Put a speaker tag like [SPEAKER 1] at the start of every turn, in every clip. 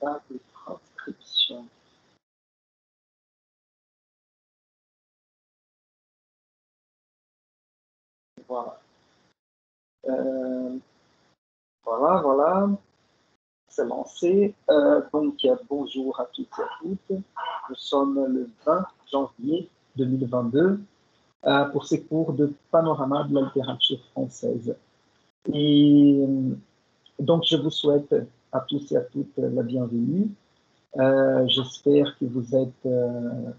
[SPEAKER 1] pas de transcription. Voilà. Voilà. C'est lancé. Donc, bonjour à toutes et à toutes. Nous sommes le 20 janvier 2022 pour ces cours de panorama de la littérature française. Et donc, je vous souhaite à tous et à toutes la bienvenue. J'espère que vous êtes,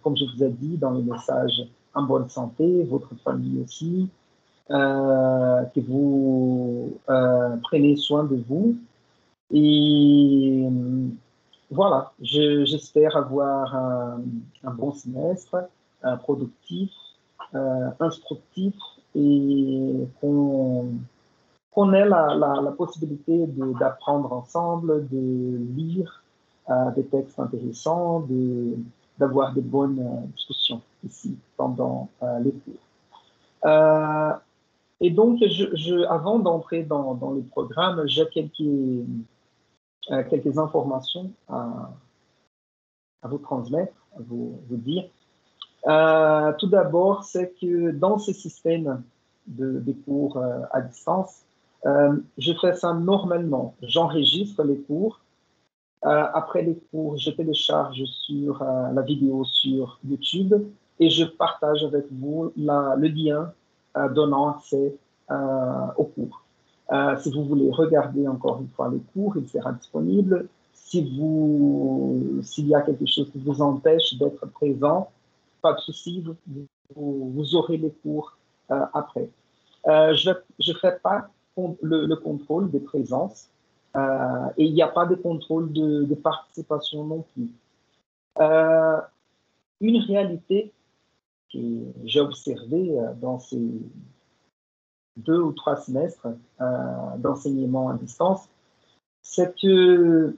[SPEAKER 1] comme je vous ai dit dans le message, en bonne santé, votre famille aussi, que vous prenez soin de vous. Et voilà, j'espère avoir un bon semestre, productif, instructif et qu'on ait la possibilité d'apprendre ensemble, de lire des textes intéressants, d'avoir de bonnes discussions ici pendant les cours. Et donc, avant d'entrer dans le programme, j'ai quelques informations à vous transmettre, à vous dire. Tout d'abord, c'est que dans ce système de cours à distance, je fais ça normalement. J'enregistre les cours. Après les cours, je télécharge sur la vidéo sur YouTube et je partage avec vous le lien donnant accès aux cours. Si vous voulez regarder encore une fois les cours, il sera disponible. S'il y a quelque chose qui vous empêche d'être présent, pas de souci, vous aurez les cours après. Je ne ferai pas le contrôle de présence et il n'y a pas de contrôle de participation non plus. Une réalité que j'ai observée dans ces 2 ou 3 semestres d'enseignement à distance, c'est que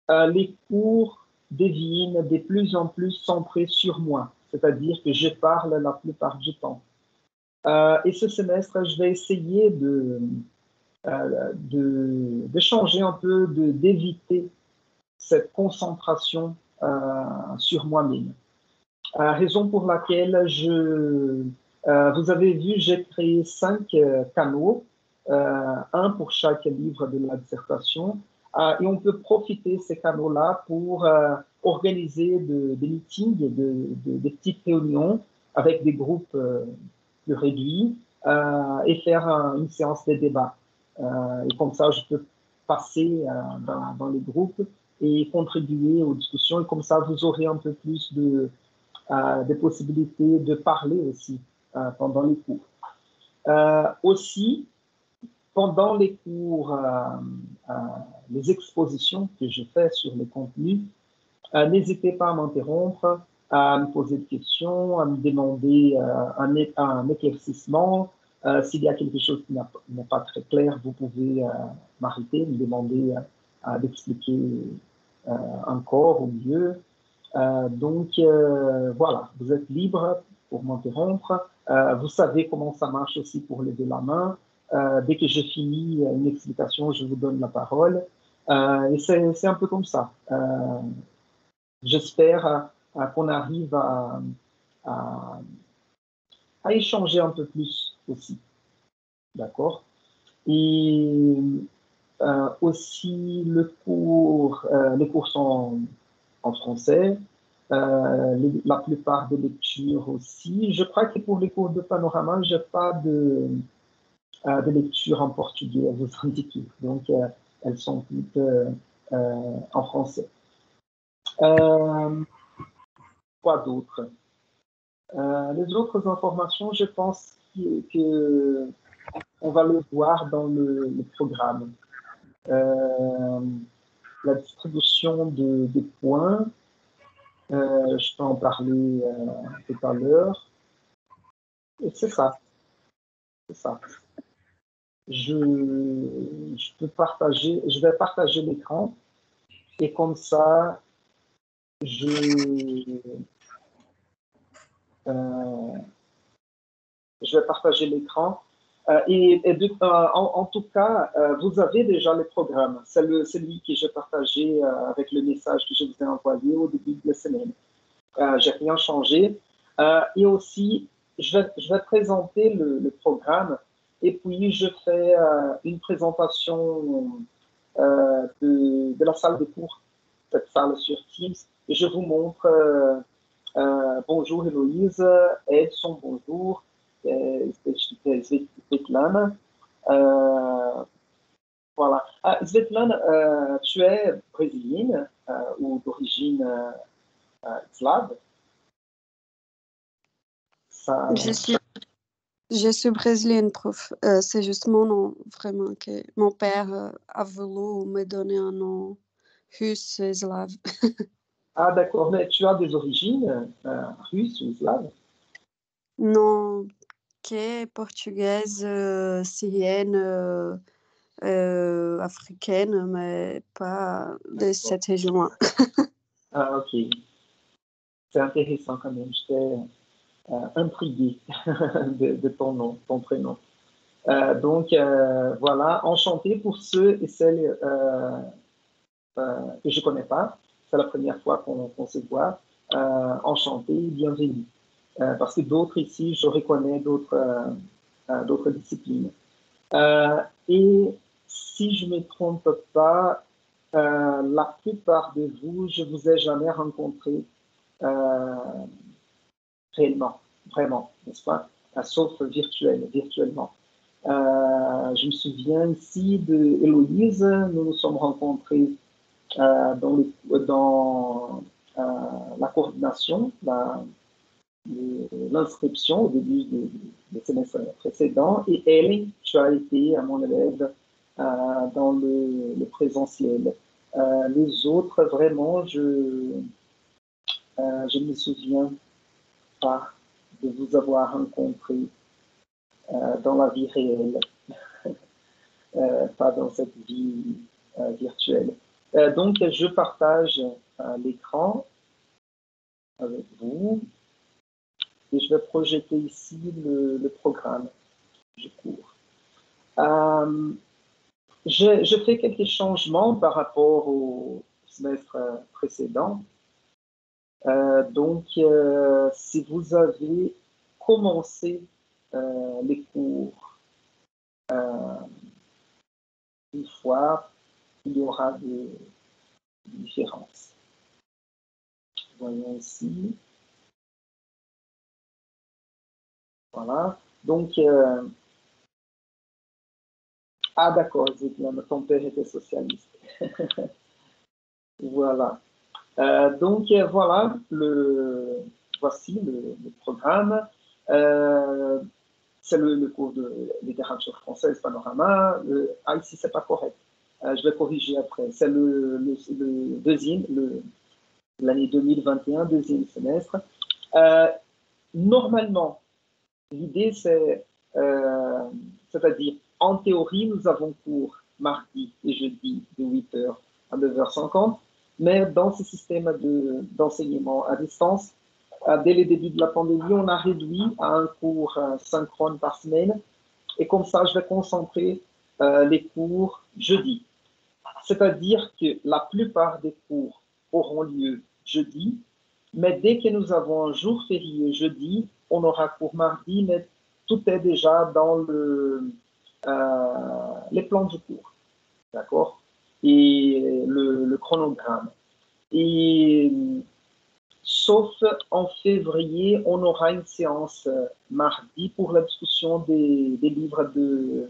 [SPEAKER 1] les cours deviennent de plus en plus centrés sur moi, c'est-à-dire que je parle la plupart du temps. Et ce semestre, je vais essayer de changer un peu, d'éviter cette concentration sur moi-même. Raison pour laquelle vous avez vu, j'ai créé 5 canaux, un pour chaque livre de la dissertation, et on peut profiter de ces canaux-là pour organiser des meetings, des petites réunions avec des groupes plus réduits et faire une séance de débat. Et comme ça, je peux passer dans les groupes et contribuer aux discussions. Et comme ça, vous aurez un peu plus des possibilités de parler aussi pendant les cours. Aussi, pendant les cours, les expositions que je fais sur les contenus, n'hésitez pas à m'interrompre, à me poser des questions, à me demander un éclaircissement. S'il y a quelque chose qui n'est pas très clair, vous pouvez m'arrêter, me demander d'expliquer encore ou mieux. Donc, voilà, vous êtes libre pour m'interrompre. Vous savez comment ça marche aussi pour lever la main. Dès que j'ai fini une explication, je vous donne la parole. Et c'est un peu comme ça. J'espère qu'on arrive à échanger un peu plus aussi. D'accord? Et aussi, les cours sont en français. La plupart des lectures aussi. Je crois que pour les cours de panorama, je n'ai pas de lecture en portugais à vous indiquer. Donc, elles sont toutes en français. Quoi d'autre? Les autres informations, je pense que on va le voir dans le programme. La distribution des points, je peux en parler tout à l'heure. Et c'est ça. C'est ça. Je vais partager l'écran et comme ça, je vais partager l'écran En tout cas, vous avez déjà le programme. C'est celui que j'ai partagé avec le message que je vous ai envoyé au début de la semaine. J'ai rien changé. Et aussi, je vais présenter le programme et puis je fais une présentation de la salle de cours, cette salle sur Teams, et je vous montre bonjour Héloïse, Edson, bonjour, Svetlana. Voilà. Svetlana, tu es brésilienne ou d'origine slave? Ça...
[SPEAKER 2] Je suis brésilienne, prof. C'est juste mon nom, vraiment, que mon père a voulu me donner un nom russe et slave.
[SPEAKER 1] Ah, d'accord, mais tu as des origines russes ou slaves?
[SPEAKER 2] Non, que portugaise, syrienne, africaine, mais pas de cette région-là.
[SPEAKER 1] Ah, ok. C'est intéressant quand même. J'étais intrigué de ton nom, ton prénom. Donc, voilà, enchanté pour ceux et celles que je ne connais pas. C'est la première fois qu'on se voit. Enchanté, bienvenue. Parce que d'autres ici, je reconnais d'autres disciplines. Et si je ne me trompe pas, la plupart de vous, je ne vous ai jamais rencontré réellement, vraiment, n'est-ce pas? Sauf virtuellement. Je me souviens ici de Héloïse, nous nous sommes rencontrés dans la coordination, l'inscription au début du semestre précédent, et elle, tu as été à mon élève dans le présentiel. Les autres, vraiment, je ne me souviens pas de vous avoir rencontré dans la vie réelle, pas dans cette vie virtuelle. Donc, je partage l'écran avec vous et je vais projeter ici le programme du cours. Je fais quelques changements par rapport au semestre précédent. Donc, si vous avez commencé les cours une fois, il y aura des différences. Voyons ici. Voilà. Donc, ah d'accord, ton père était socialiste. Voilà. Donc, voilà, voici le programme. C'est le cours de littérature française, panorama. Ici, c'est pas correct. Je vais corriger après. C'est le deuxième, l'année 2021, deuxième semestre. Normalement, l'idée, c'est-à-dire, en théorie, nous avons cours mardi et jeudi de 8h à 9h50, mais dans ce système d'enseignement à distance, dès le début de la pandémie, on a réduit à un cours synchrone par semaine, et comme ça, je vais concentrer les cours jeudi. C'est-à-dire que la plupart des cours auront lieu jeudi, mais dès que nous avons un jour férié jeudi, on aura cours mardi, mais tout est déjà dans les plans du cours, d'accord? Et le chronogramme. Et sauf en février, on aura une séance mardi pour la discussion des livres de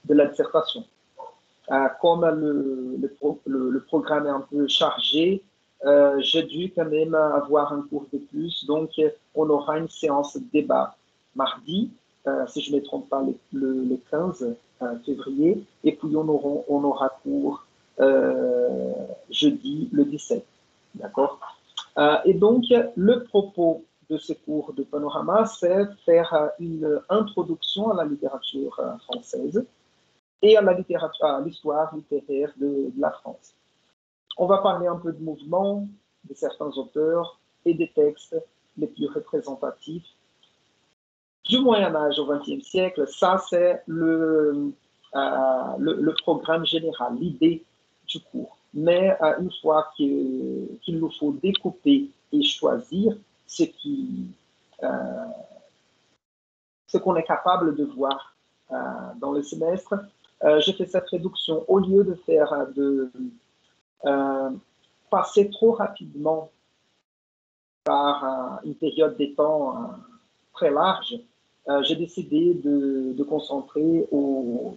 [SPEAKER 1] la dissertation. Comme le programme est un peu chargé, j'ai dû quand même avoir un cours de plus. Donc, on aura une séance de débat mardi, si je ne me trompe pas, le 15 février. Et puis, on aura cours jeudi, le 17. D'accord? Et donc, le propos de ce cours de panorama, c'est faire une introduction à la littérature française et à l'histoire littéraire de la France. On va parler un peu de mouvements, de certains auteurs et des textes les plus représentatifs du Moyen Âge au XXe siècle, ça c'est le programme général, l'idée du cours. Mais une fois qu'il nous faut découper et choisir ce qu'on est capable de voir dans le semestre, je fais cette réduction au lieu de faire passer trop rapidement par une période de temps très large. J'ai décidé de concentrer au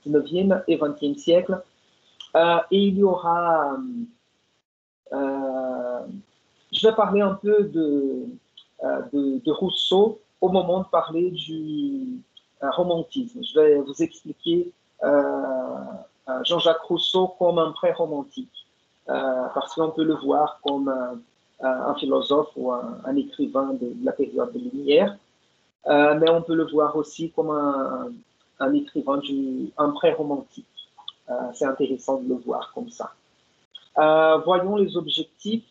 [SPEAKER 1] 19e et 20e siècle. Et il y aura, je vais parler un peu de Rousseau au moment de parler du romantisme. Je vais vous expliquer Jean-Jacques Rousseau comme un pré-romantique, parce qu'on peut le voir comme un philosophe ou un écrivain de la période des Lumières, mais on peut le voir aussi comme un écrivain un pré-romantique. C'est intéressant de le voir comme ça. Voyons les objectifs.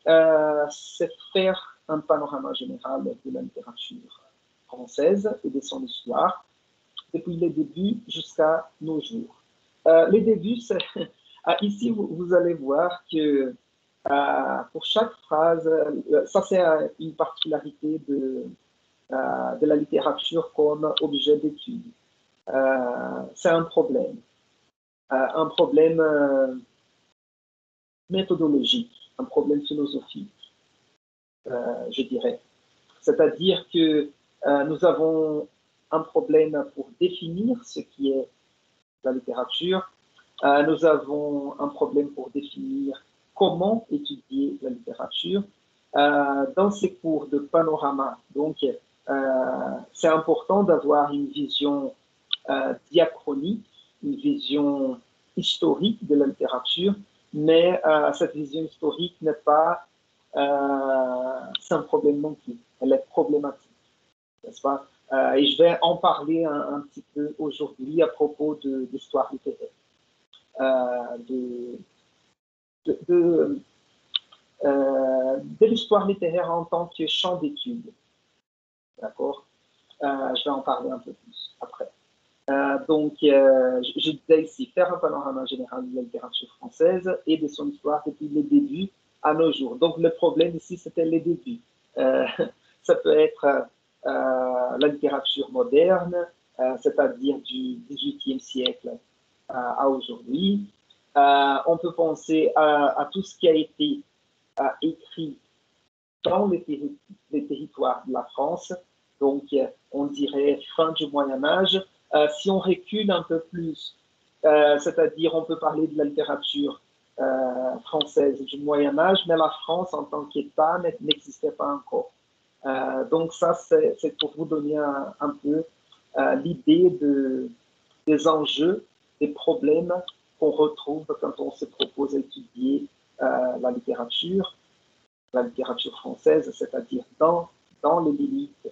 [SPEAKER 1] C'est faire un panorama général de la littérature française et de son histoire, depuis les débuts jusqu'à nos jours. Les débuts, ici, vous allez voir que pour chaque phrase, ça c'est une particularité de la littérature comme objet d'étude. C'est un problème méthodologique, un problème philosophique, je dirais. C'est-à-dire que nous avons un problème pour définir ce qui est la littérature. Nous avons un problème pour définir comment étudier la littérature. Dans ces cours de panorama, donc, c'est important d'avoir une vision diachronique, une vision historique de la littérature, mais cette vision historique n'est pas c'est un problème non plus, elle est problématique, n'est-ce pas? Et je vais en parler un petit peu aujourd'hui à propos de l'histoire littéraire, de l'histoire littéraire en tant que champ d'étude, d'accord? Je vais en parler un peu plus après. Donc, je disais ici, faire un panorama général de la littérature française et de son histoire depuis les débuts à nos jours. Donc, le problème ici, c'était les débuts. Ça peut être la littérature moderne, c'est-à-dire du XVIIIe siècle à aujourd'hui. On peut penser à tout ce qui a été écrit dans les territoires de la France. Donc, on dirait fin du Moyen Âge. Si on recule un peu plus, c'est-à-dire on peut parler de la littérature française du Moyen Âge, mais la France en tant qu'État n'existait pas encore. Donc ça, c'est pour vous donner un peu l'idée des enjeux, des problèmes qu'on retrouve quand on se propose d'étudier la littérature française, c'est-à-dire dans les limites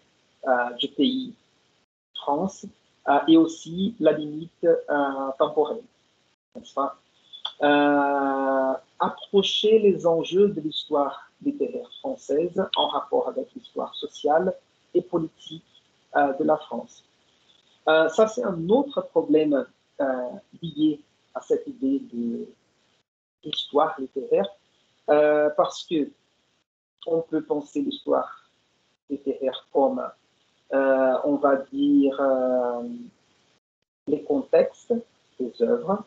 [SPEAKER 1] du pays France, et aussi la limite temporelle, n'est-ce pas? Approcher les enjeux de l'histoire littéraire française en rapport avec l'histoire sociale et politique de la France. Ça, c'est un autre problème lié à cette idée d'histoire littéraire, parce que on peut penser l'histoire littéraire comme, on va dire, les contextes des œuvres,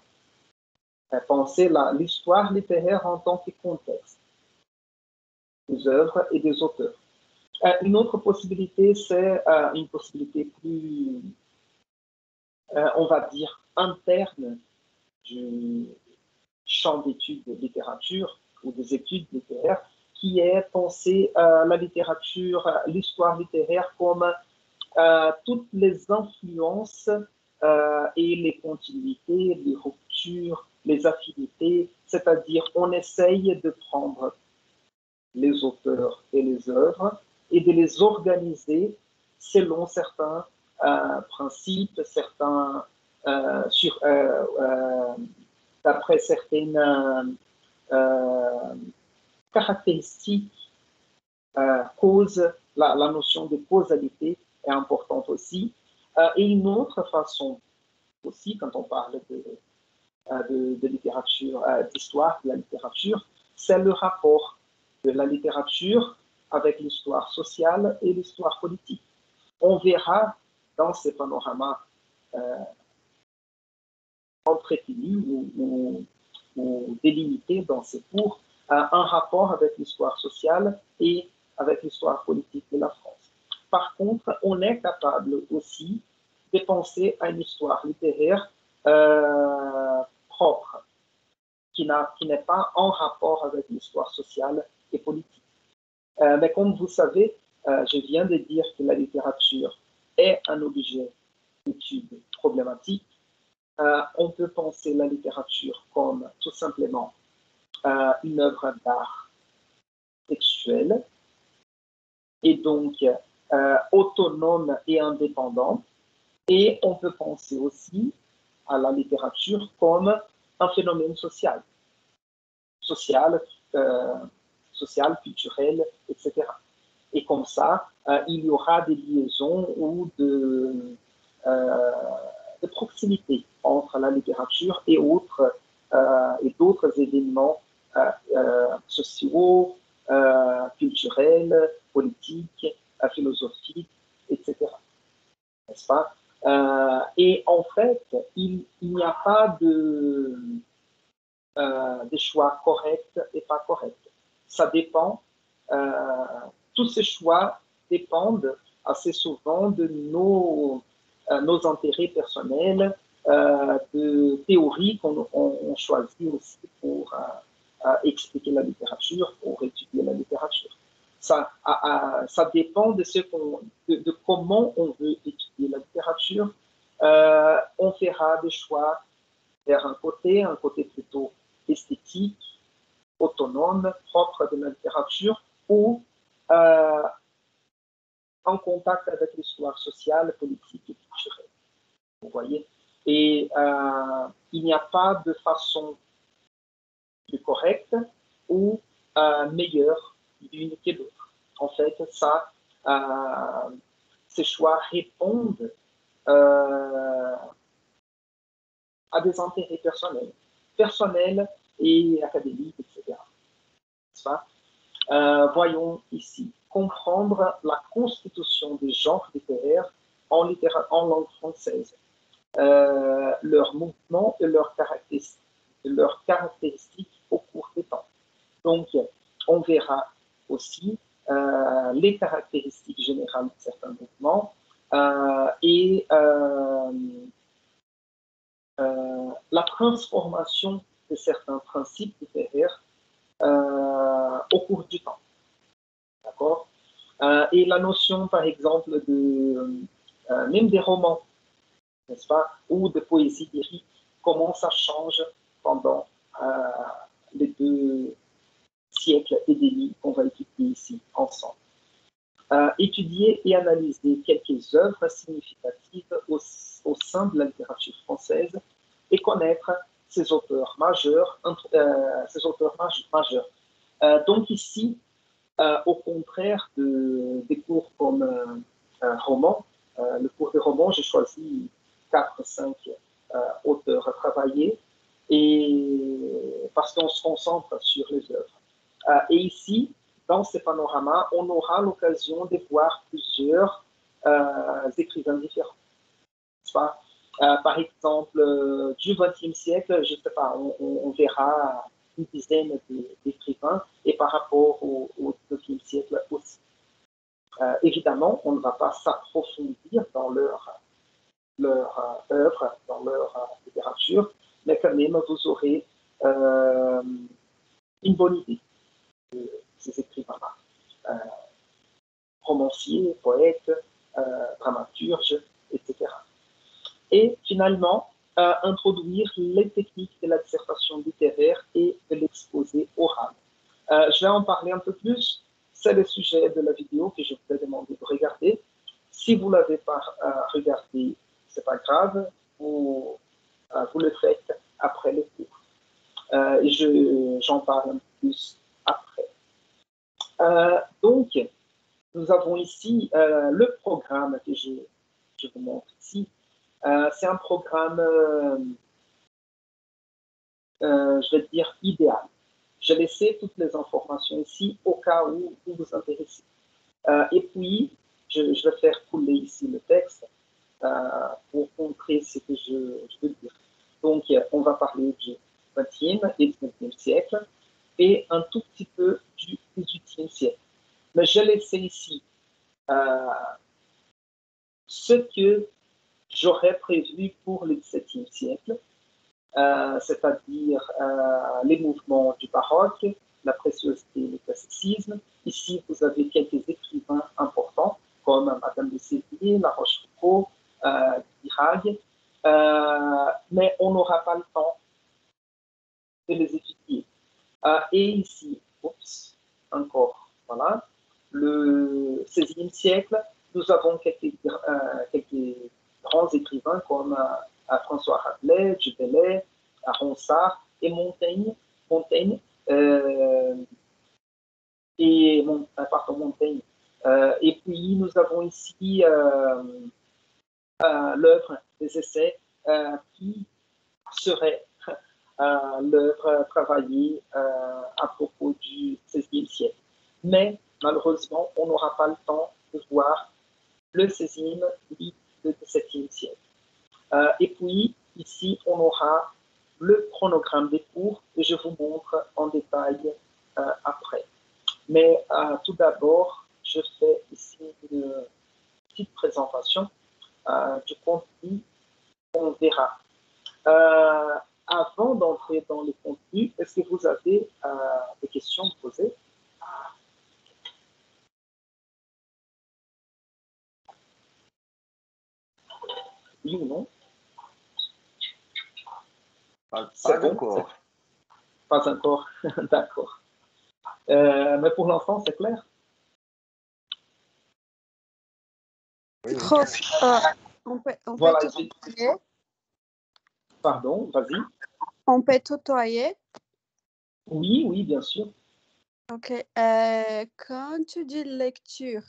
[SPEAKER 1] penser l'histoire littéraire en tant que contexte des œuvres et des auteurs. Une autre possibilité, c'est une possibilité plus, on va dire, interne du champ d'études de littérature ou des études littéraires, qui est penser la littérature, l'histoire littéraire comme toutes les influences et les continuités, les ruptures, les affinités, c'est-à-dire on essaye de prendre les auteurs et les œuvres et de les organiser selon certains principes, d'après certaines caractéristiques, la notion de causalité est importante aussi. Et une autre façon aussi, quand on parle de littérature, d'histoire de la littérature, c'est le rapport de la littérature avec l'histoire sociale et l'histoire politique. On verra dans ces panoramas entretenus ou délimités dans ces cours un rapport avec l'histoire sociale et avec l'histoire politique de la France. Par contre, on est capable aussi de penser à une histoire littéraire propre, qui n'est pas en rapport avec l'histoire sociale et politique. Mais comme vous savez, je viens de dire que la littérature est un objet d'étude problématique. On peut penser la littérature comme tout simplement une œuvre d'art textuelle et donc autonome et indépendante. Et on peut penser aussi à la littérature comme un phénomène social, culturel, etc. Et comme ça, il y aura des liaisons ou de proximité entre la littérature et d'autres événements sociaux, culturels, politiques, philosophiques, etc. N'est-ce pas? Et en fait, il n'y a pas de choix corrects et pas corrects. Ça dépend, tous ces choix dépendent assez souvent de nos intérêts personnels, de théories qu'on choisit aussi pour expliquer la littérature, pour étudier la littérature. Ça dépend de comment on veut étudier la littérature. On fera des choix vers un côté plutôt esthétique, autonome, propre de la littérature, ou en contact avec l'histoire sociale, politique et culturelle. Vous voyez? Et il n'y a pas de façon plus correcte ou meilleure d'une que l'autre. En fait, ces choix répondent à des intérêts personnels et académiques, etc. Voyons ici, comprendre la constitution des genres littéraires en langue française, leur mouvement et leurs caractéristiques au cours des temps. Donc, on verra aussi les caractéristiques générales de certains mouvements et la transformation de certains principes littéraires au cours du temps. D'accord? Et la notion, par exemple, même des romans, n'est-ce pas, ou de poésie lyrique, comment ça change pendant les 2 siècles et demi qu'on va étudier ici ensemble. Étudier et analyser quelques œuvres significatives au sein de la littérature française et connaître ses auteurs majeurs. Donc ici, au contraire des cours comme roman, le cours de roman, j'ai choisi 4-5 auteurs à travailler, et parce qu'on se concentre sur les œuvres. Et ici, dans ces panoramas, on aura l'occasion de voir plusieurs écrivains différents. Par exemple, du XXe siècle, je ne sais pas, on verra une dizaine d'écrivains, et par rapport au XXe siècle aussi. Évidemment, on ne va pas s'approfondir dans leur œuvre, dans leur littérature, mais quand même, vous aurez une bonne idée de ces écrivains-là. Romanciers, poètes, dramaturges, etc. Et finalement, introduire les techniques de la dissertation littéraire et de l'exposé oral. Je vais en parler un peu plus. C'est le sujet de la vidéo que je vous ai demandé de regarder. Si vous ne l'avez pas regardé, ce n'est pas grave, vous le faites après le cours. J'en parle un peu plus après. Donc, nous avons ici le programme que je vous montre ici. C'est un programme, je vais dire, idéal. J'ai laissé toutes les informations ici au cas où vous vous intéressez. Et puis, je vais faire couler ici le texte pour montrer ce que je veux dire. Donc, on va parler du XXe et du XXe siècle et un tout petit peu du XVIIIe siècle. Mais j'ai laissé ici ce que j'aurais prévu pour le XVIIe siècle, c'est-à-dire les mouvements du baroque, la préciosité et le classicisme. Ici, vous avez quelques écrivains importants comme Madame de Séville, La Rochefoucauld, Dirac, mais on n'aura pas le temps de les étudier. Et ici, encore, voilà, le XVIe siècle, nous avons quelques grands écrivains comme François Rabelais, Du Bellay, Ronsard et Montaigne, Montaigne. Et puis, nous avons ici l'œuvre des essais qui serait l'œuvre travaillée à propos du XVIe siècle. Mais malheureusement, on n'aura pas le temps de voir le XVIe ni le XVIIe siècle. Et puis, ici, on aura le chronogramme des cours et je vous montre en détail après. Mais tout d'abord, je fais ici une petite présentation du contenu qu'on verra. Avant d'entrer dans le contenu, est-ce que vous avez des questions à me poser? Oui ou non?
[SPEAKER 3] Pas
[SPEAKER 1] bon,
[SPEAKER 3] encore.
[SPEAKER 1] Pas encore, d'accord. Mais pour l'instant, c'est clair?
[SPEAKER 3] Oui, oui.
[SPEAKER 2] Prof, on
[SPEAKER 1] Voilà,
[SPEAKER 2] peut tutoyer?
[SPEAKER 1] Pardon, vas-y.
[SPEAKER 2] On peut tutoyer?
[SPEAKER 1] Oui, oui, bien sûr.
[SPEAKER 2] Ok. Quand tu dis lecture,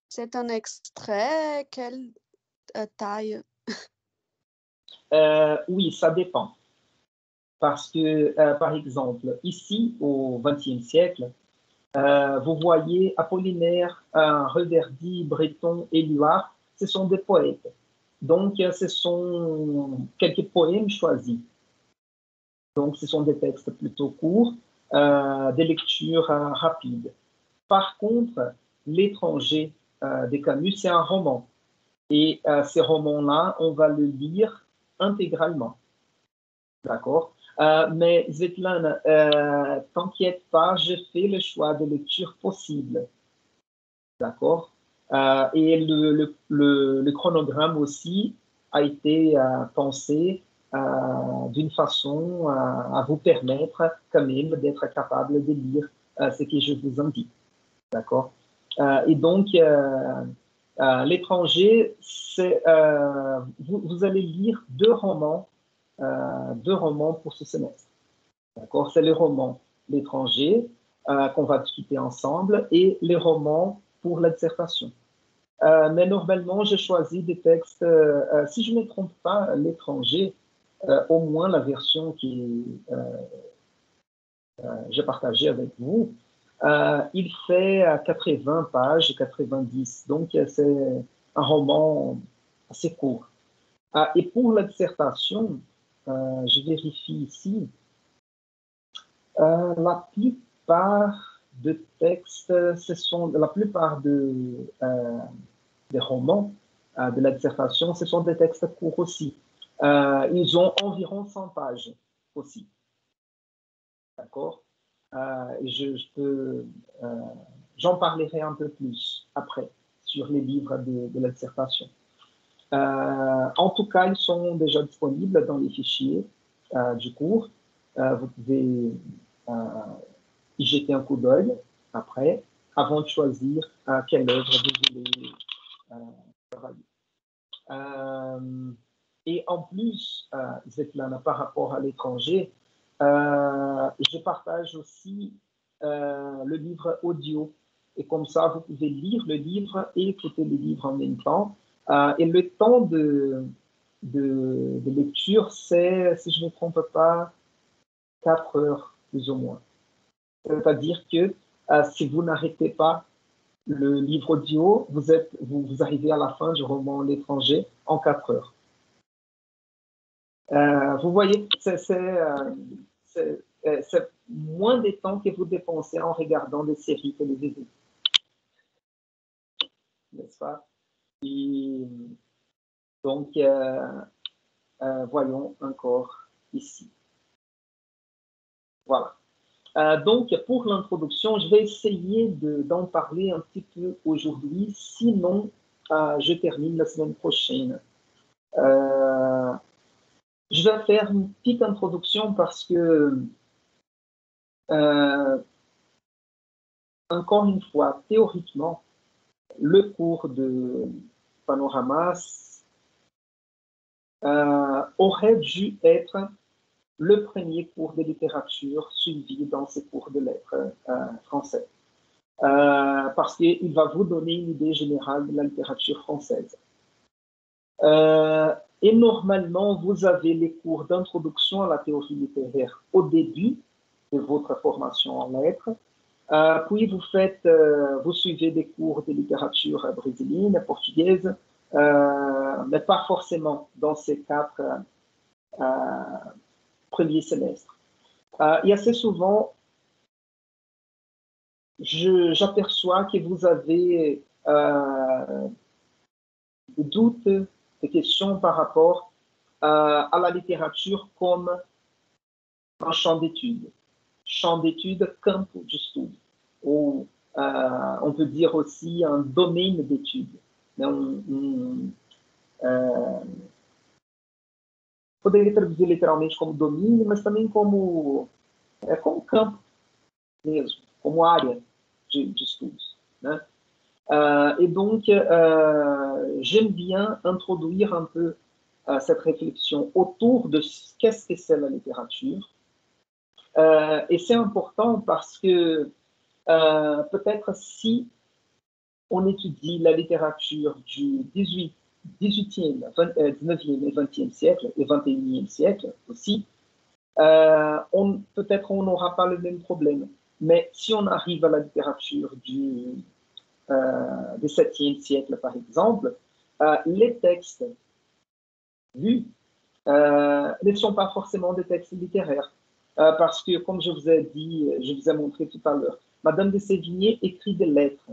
[SPEAKER 2] c'est un extrait, quelle taille?
[SPEAKER 1] Oui, ça dépend. Parce que, par exemple, ici, au XXe siècle, vous voyez Apollinaire, Reverdy, Breton, Éluard, ce sont des poètes. Donc, ce sont quelques poèmes choisis. Donc, ce sont des textes plutôt courts, des lectures rapides. Par contre, L'étranger de Camus, c'est un roman. Et ces romans-là, on va le lire intégralement. D'accord? Mais Svetlana, t'inquiète pas, je fais le choix de lecture possible. D'accord? Et le chronogramme aussi a été pensé d'une façon à vous permettre quand même d'être capable de lire ce que je vous indique. D'accord? Et donc, l'étranger, vous allez lire deux romans pour ce semestre. D'accord? C'est les romans L'étranger qu'on va discuter ensemble et les romans pour la dissertation. Mais normalement, je choisis des textes, si je ne me trompe pas, L'étranger, au moins la version que j'ai partagée avec vous, il fait 80 pages, 90. Donc, c'est un roman assez court. Et pour la dissertation, je vérifie ici, la plupart de textes, la plupart des romans de la dissertation, ce sont des textes courts aussi. Ils ont environ 100 pages aussi. D'accord? J'en parlerai un peu plus après sur les livres de la dissertation. En tout cas, ils sont déjà disponibles dans les fichiers du cours. Vous pouvez y jeter un coup d'œil après, avant de choisir quelle œuvre vous voulez travailler. Et en plus, Svetlana, par rapport à l'étranger, je partage aussi le livre audio Et comme ça, vous pouvez lire le livre et écouter le livre en même temps. Et le temps de lecture, c'est, si je ne me trompe pas, 4 heures plus ou moins. C'est-à-dire que si vous n'arrêtez pas le livre audio, vous arrivez à la fin du roman L'étranger en 4 heures. Vous voyez, c'est moins de temps que vous dépensez en regardant des séries télévisées. N'est-ce pas? Et donc, voyons encore ici. Voilà. Donc, pour l'introduction, je vais essayer d'en parler un petit peu aujourd'hui. Sinon, je termine la semaine prochaine. Je vais faire une petite introduction parce que, encore une fois, théoriquement, le cours de Panoramas aurait dû être le premier cours de littérature suivi dans ces cours de lettres français. Parce qu'il va vous donner une idée générale de la littérature française. Et normalement, vous avez les cours d'introduction à la théorie littéraire au début de votre formation en lettres. Puis vous suivez des cours de littérature brésilienne, portugaise, mais pas forcément dans ces 4 premiers semestres. Et assez souvent, j'aperçois que vous avez des doutes, des questions par rapport à la littérature comme un champ d'études campo de estudo, ou on peut dire aussi un domaine d'études. Poderia traduzir literalmente como domínio, mas também como campo mesmo, como área de estudos, né? Et donc, j'aime bien introduire un peu cette réflexion autour de qu'est-ce que c'est la littérature. Et c'est important parce que peut-être si on étudie la littérature du 18e, 19e et 20e siècle, et 21e siècle aussi, peut-être on n'aura pas le même problème. Mais si on arrive à la littérature du 7e siècle, par exemple, les textes lus ne sont pas forcément des textes littéraires. Parce que, comme je vous ai dit, je vous ai montré tout à l'heure, Madame de Sévigné écrit des lettres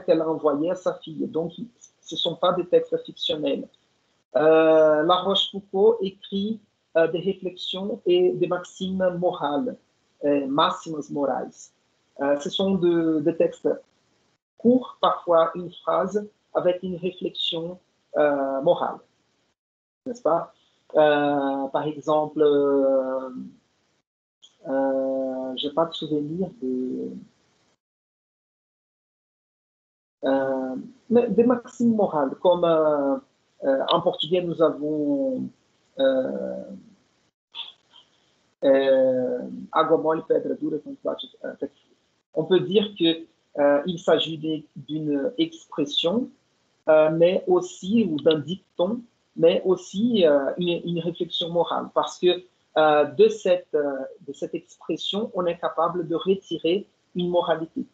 [SPEAKER 1] qu'elle a envoyées à sa fille. Donc, ce ne sont pas des textes fictionnels. La Rochefoucauld écrit des réflexions et des maximes morales, maximas morais. Ce sont des textes courts, parfois une phrase, avec une réflexion morale, n'est-ce pas? Par exemple, je n'ai pas de souvenir des maximes morales, comme en portugais nous avons água mole, pedra dura, on peut dire qu'il s'agit d'une expression, mais aussi, ou d'un dicton, mais aussi une réflexion morale, parce que de cette expression, on est capable de retirer une moralité,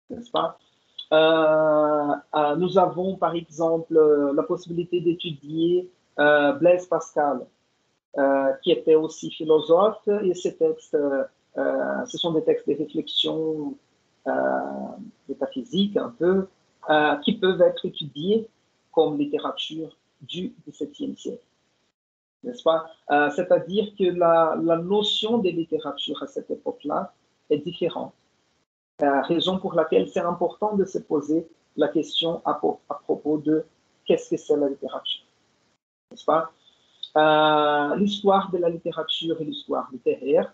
[SPEAKER 1] n'est-ce pas? Nous avons, par exemple, la possibilité d'étudier Blaise Pascal, qui était aussi philosophe, et ces textes, ce sont des textes de réflexion métaphysique un peu, qui peuvent être étudiés comme littérature du XVIIe siècle, n'est-ce pas? C'est-à-dire que la notion de littérature à cette époque-là est différente. Raison pour laquelle c'est important de se poser la question à propos de qu'est-ce que c'est la littérature, n'est-ce pas? L'histoire de la littérature et l'histoire littéraire,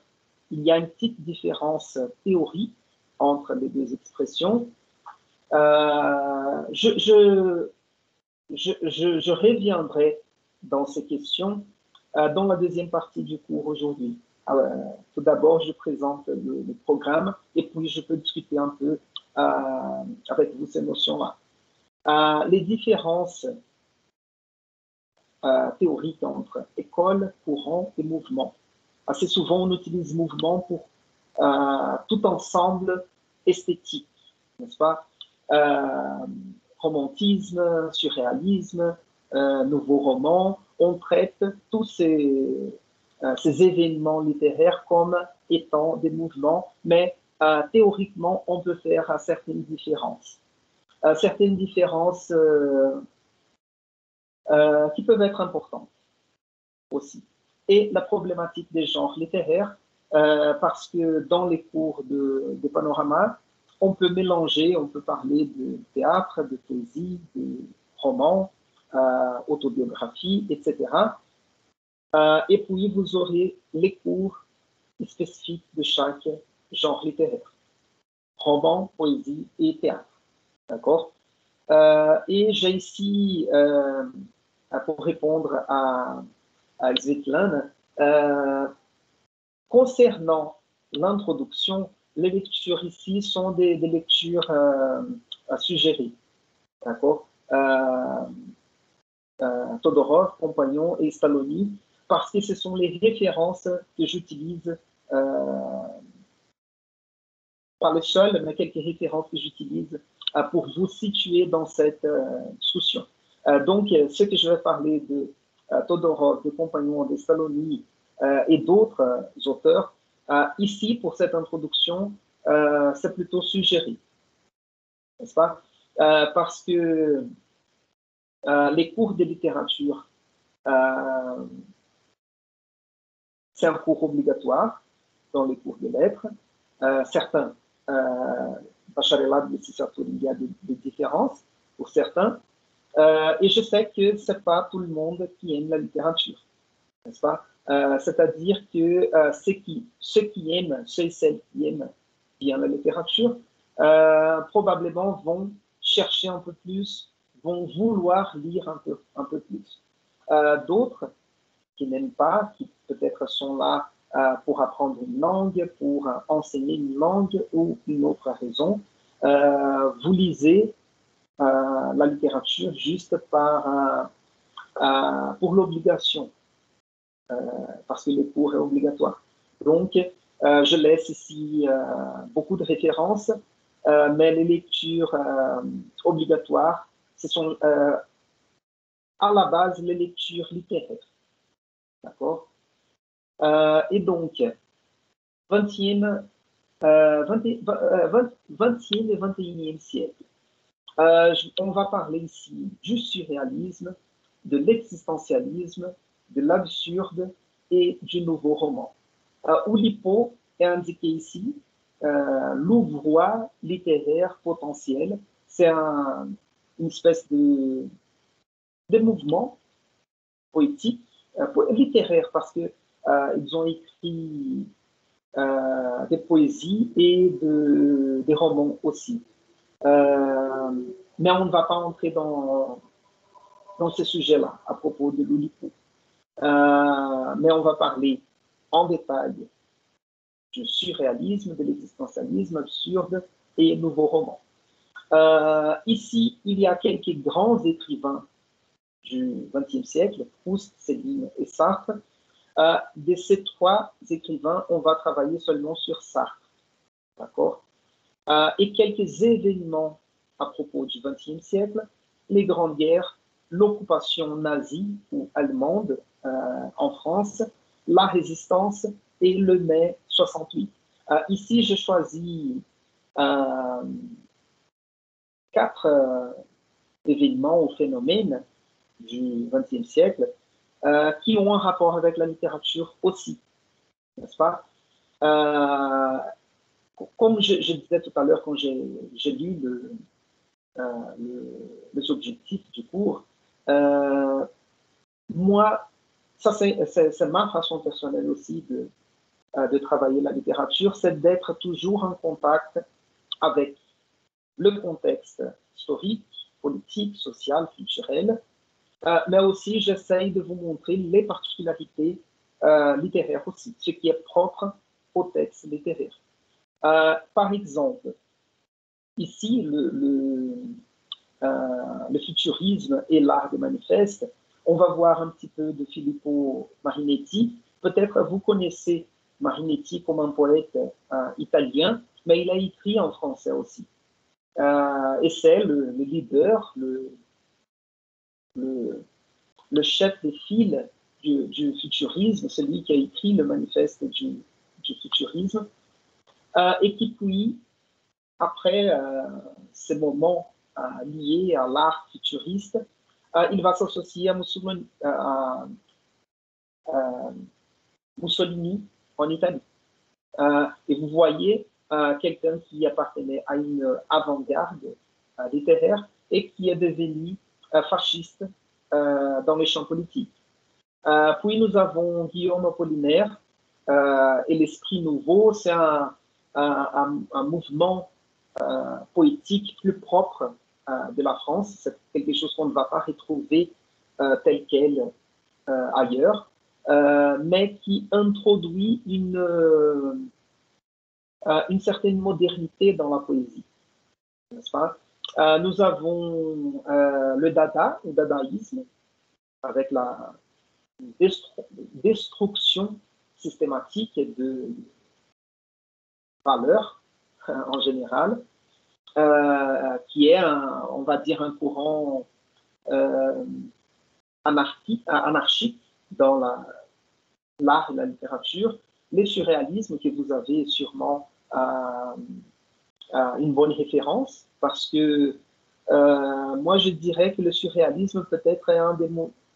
[SPEAKER 1] il y a une petite différence théorique entre les deux expressions. Je reviendrai dans ces questions dans la deuxième partie du cours aujourd'hui. Tout d'abord, je présente le programme et puis je peux discuter un peu avec vous ces notions-là. Les différences théoriques entre école, courant et mouvement. Assez souvent, on utilise mouvement pour tout ensemble esthétique, n'est-ce pas? Romantisme, surréalisme, nouveau roman, on traite tous ces événements littéraires comme étant des mouvements, mais théoriquement, on peut faire certaines différences. Certaines différences qui peuvent être importantes aussi. Et la problématique des genres littéraires, parce que dans les cours de panorama, on peut mélanger, on peut parler de théâtre, de poésie, de romans, autobiographie, etc. Et puis, vous aurez les cours spécifiques de chaque genre littéraire. Roman, poésie et théâtre. D'accord? Et j'ai ici, pour répondre à Svetlana, concernant l'introduction, les lectures ici sont des lectures suggérées. D'accord? Todorov, Compagnon et Stalloni, parce que ce sont les références que j'utilise, pas les seules, mais quelques références que j'utilise pour vous situer dans cette discussion. Donc, ce que je vais parler de Todorov, de Compagnon, de Stalloni et d'autres auteurs, ici, pour cette introduction, c'est plutôt suggéré, n'est-ce pas? Parce que les cours de littérature, c'est un cours obligatoire dans les cours de lettres. Certains, baccalauréat de licenciature, il y a des différences pour certains. Et je sais que ce n'est pas tout le monde qui aime la littérature, n'est-ce pas? C'est-à-dire que ceux et celles qui aiment bien la littérature, probablement vont chercher un peu plus, vont vouloir lire un peu plus. D'autres qui n'aiment pas, qui peut-être sont là pour apprendre une langue, pour enseigner une langue ou une autre raison, vous lisez la littérature juste pour l'obligation, parce que le cours est obligatoire. Donc, je laisse ici beaucoup de références, mais les lectures obligatoires, ce sont à la base les lectures littéraires. D'accord? Et donc, 20e et 21e siècle. On va parler ici du surréalisme, de l'existentialisme, de l'absurde et du nouveau roman. Oulipo est indiqué ici, l'ouvroir littéraire potentiel. C'est une espèce de mouvement poétique, littéraire, parce que ils ont écrit des poésies et des romans aussi. Mais on ne va pas entrer dans ce sujet-là à propos de l'Oulipo. Mais on va parler en détail du surréalisme, de l'existentialisme absurde et nouveau roman. Ici, il y a quelques grands écrivains du XXe siècle, Proust, Céline et Sartre. De ces trois écrivains, on va travailler seulement sur Sartre. D'accord? Et quelques événements à propos du XXe siècle, les grandes guerres, l'occupation nazie ou allemande en France, la résistance et le mai 68. Ici, j'ai choisi 4 événements ou phénomènes du XXe siècle qui ont un rapport avec la littérature aussi, n'est-ce pas? Comme je disais tout à l'heure quand j'ai lu les objectifs du cours, moi, ça c'est ma façon personnelle aussi de travailler la littérature, c'est d'être toujours en contact avec le contexte historique, politique, social, culturel, mais aussi j'essaye de vous montrer les particularités littéraires aussi, ce qui est propre au texte littéraire. Par exemple, ici, le futurisme et l'art des manifestes, on va voir un petit peu de Filippo Marinetti. Peut-être vous connaissez Marinetti comme un poète italien, mais il a écrit en français aussi. Et c'est le leader, le chef des files du futurisme, celui qui a écrit le manifeste du futurisme, et qui puis, après ces moments liés à l'art futuriste, il va s'associer à Mussolini en Italie. Et vous voyez quelqu'un qui appartenait à une avant-garde littéraire et qui est devenu fasciste dans les champs politiques. Puis nous avons Guillaume Apollinaire et l'Esprit Nouveau. C'est un mouvement poétique plus propre de la France. C'est quelque chose qu'on ne va pas retrouver tel quel ailleurs, mais qui introduit une certaine modernité dans la poésie, n'est-ce pas? Nous avons le dada, le dadaïsme, avec la destruction systématique de valeurs en général, qui est, on va dire, un courant anarchique dans l'art et la littérature. Les surréalismes, que vous avez sûrement une bonne référence, parce que moi je dirais que le surréalisme peut-être est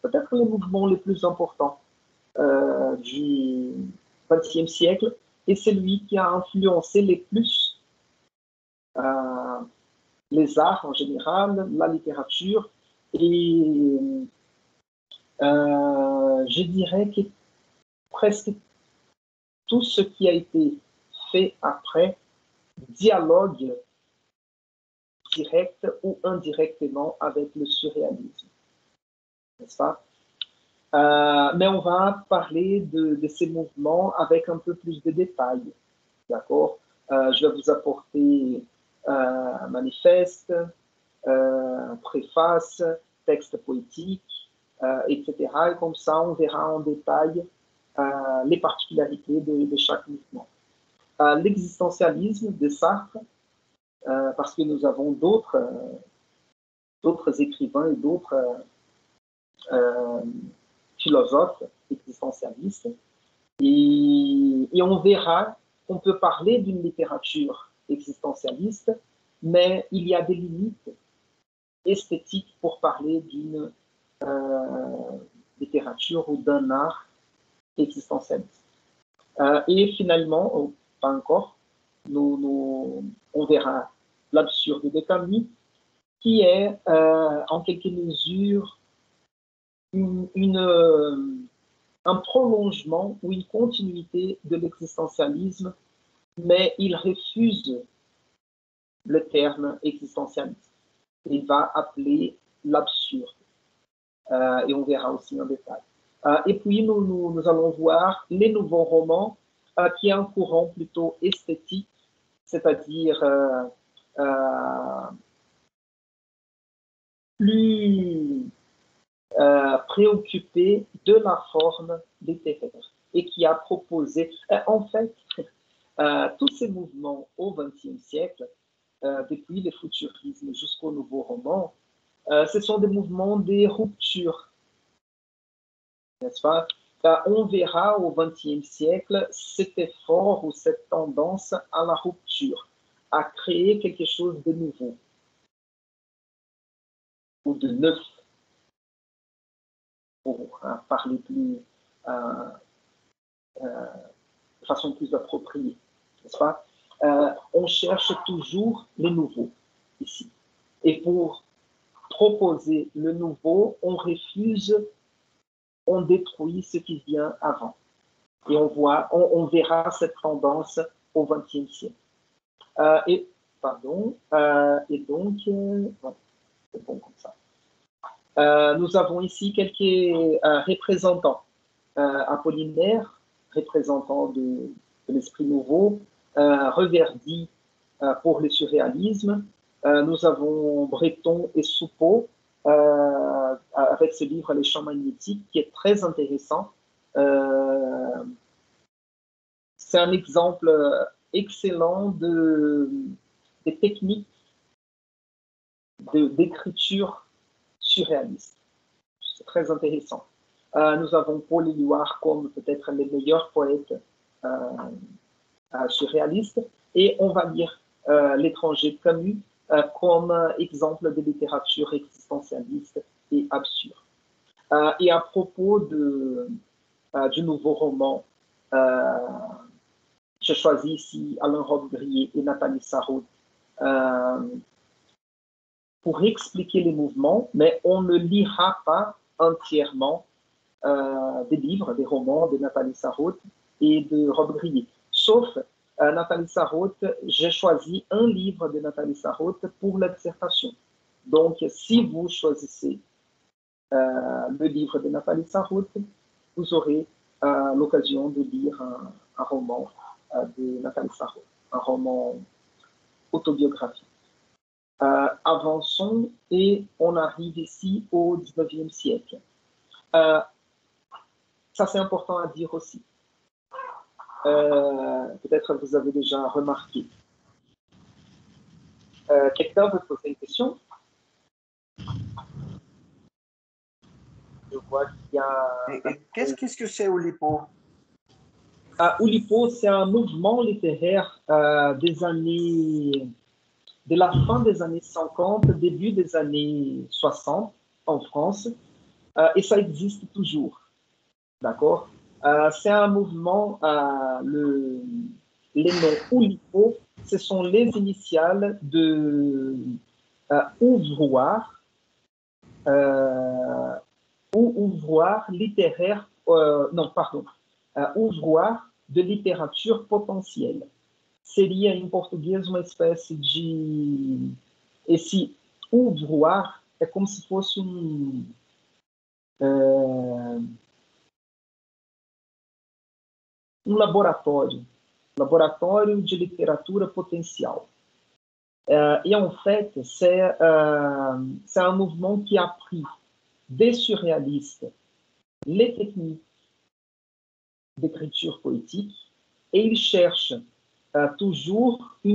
[SPEAKER 1] peut-être le mouvement le plus important du XXe siècle, et c'est lui qui a influencé les plus les arts en général, la littérature, et je dirais que presque tout ce qui a été fait après dialogue direct ou indirectement avec le surréalisme, n'est-ce pas? Mais on va parler de ces mouvements avec un peu plus de détails, d'accord? Je vais vous apporter manifeste, préface, texte poétique, etc. Et comme ça, on verra en détail les particularités de chaque mouvement. L'existentialisme de Sartre, parce que nous avons d'autres écrivains et d'autres philosophes existentialistes, et on verra qu'on peut parler d'une littérature existentialiste, mais il y a des limites esthétiques pour parler d'une littérature ou d'un art existentialiste. Et finalement, pas encore, on verra l'absurde de Camus, qui est en quelque mesure un prolongement ou une continuité de l'existentialisme, mais il refuse le terme existentialiste. Il va appeler l'absurde. Et on verra aussi en détail. Et puis, nous allons voir les nouveaux romans, qui est un courant plutôt esthétique, c'est-à-dire plus préoccupé de la forme littéraire et qui a proposé, en fait, tous ces mouvements au XXe siècle, depuis le futurisme jusqu'au nouveau roman, ce sont des mouvements de rupture, n'est-ce pas? On verra au XXe siècle cet effort ou cette tendance à la rupture, à créer quelque chose de nouveau ou de neuf, pour parler plus, de façon plus appropriée, n'est-ce pas? On cherche toujours les nouveaux ici. Et pour proposer le nouveau, on refuse, on détruit ce qui vient avant. Et on verra cette tendance au XXe siècle. Et donc, c'est bon comme ça. Nous avons ici quelques représentants. Apollinaire, représentant de l'Esprit Nouveau, Reverdy, pour le surréalisme. Nous avons Breton et Soupeau avec ce livre Les champs magnétiques qui est très intéressant. C'est un exemple excellent des techniques d'écriture surréaliste. C'est très intéressant. Nous avons Paul Éluard comme peut-être les meilleurs poètes surréalistes et on va lire L'étranger de Camus comme exemple de littérature existentialiste et absurde. Et à propos du nouveau roman, j'ai choisi ici Alain Robbe-Grillet et Nathalie Sarraute pour expliquer les mouvements, mais on ne lira pas entièrement des livres, des romans de Nathalie Sarraute et de Robbe-Grillet. Sauf Nathalie Sarraute, j'ai choisi un livre de Nathalie Sarraute pour la dissertation. Donc, si vous choisissez le livre de Nathalie Sarraute, vous aurez l'occasion de lire un roman de Nathalie Sarraute, un roman autobiographique. Avançons et on arrive ici au 19e siècle. Ça, c'est important à dire aussi. Peut-être vous avez déjà remarqué. Quelqu'un veut poser une question? Je vois qu'il y a...
[SPEAKER 3] Qu'est-ce que c'est Oulipo?
[SPEAKER 1] Oulipo, c'est un mouvement littéraire de la fin des années 50, début des années 60 en France, et ça existe toujours. D'accord? C'est un mouvement, les noms Oulipo, ce sont les initiales de ouvroir ou ouvroir littéraire, non, pardon, ouvroir de littérature potentielle. Seria em português uma espécie de... Esse ouvroir é como se fosse um laboratório de littérature potentielle. Et en fait, c'est un mouvement qui a pris des surréalistes les techniques d'écriture poétique et il cherche toujours un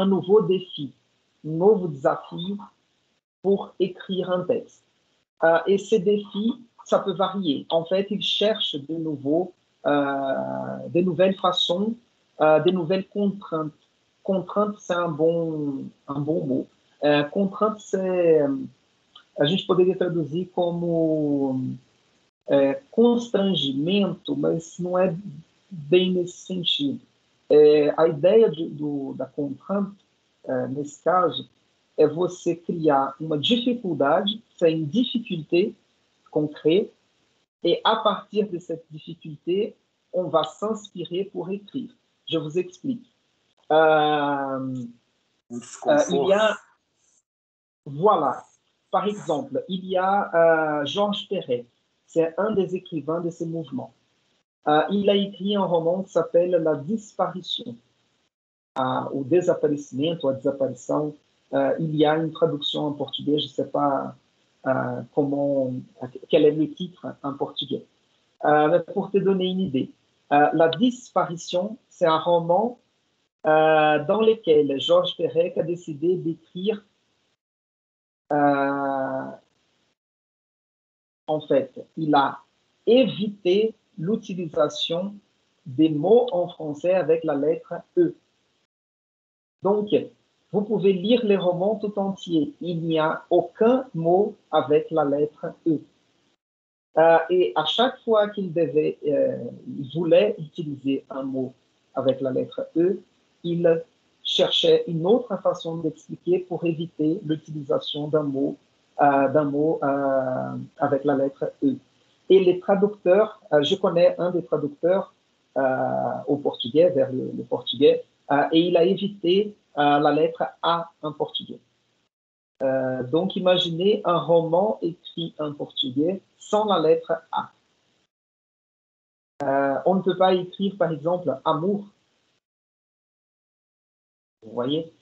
[SPEAKER 1] nouveau défi, un nouveau desafio pour écrire un texte. Et ces défis, ça peut varier. En fait, il cherche de nouveau de nouvelles façons, de nouvelles contraintes. Contrainte, c'est un bon mot. Contrainte, c'est... A gente poderia traduzir como constrangimento, mas não é bem nesse sentido. A ideia da contrainte, nesse caso, é você criar uma dificuldade, c'est une difficulté concrète, et à partir de cette difficulté, on va s'inspirer pour écrire. Je vous explique. Il y a... Voilà. Par exemple, il y a Georges Perec, c'est un des écrivains de ce mouvement. Il a écrit un roman qui s'appelle La disparition, ou desaparecimento, a desaparição. Il y a une traduction en portugais, je ne sais pas quel est le titre en portugais. Mais pour te donner une idée, La disparition, c'est un roman dans lequel Georges Perec a décidé d'écrire en fait, il a évité l'utilisation des mots en français avec la lettre E. Donc, vous pouvez lire les romans tout entiers. Il n'y a aucun mot avec la lettre E. Et à chaque fois qu'il voulait utiliser un mot avec la lettre E, il cherchait une autre façon d'expliquer pour éviter l'utilisation d'un mot avec la lettre E. Et les traducteurs, je connais un des traducteurs au portugais, vers le portugais, et il a évité la lettre A en portugais. Donc, imaginez un roman écrit en portugais sans la lettre A. On ne peut pas écrire, par exemple, amour Vous voyez?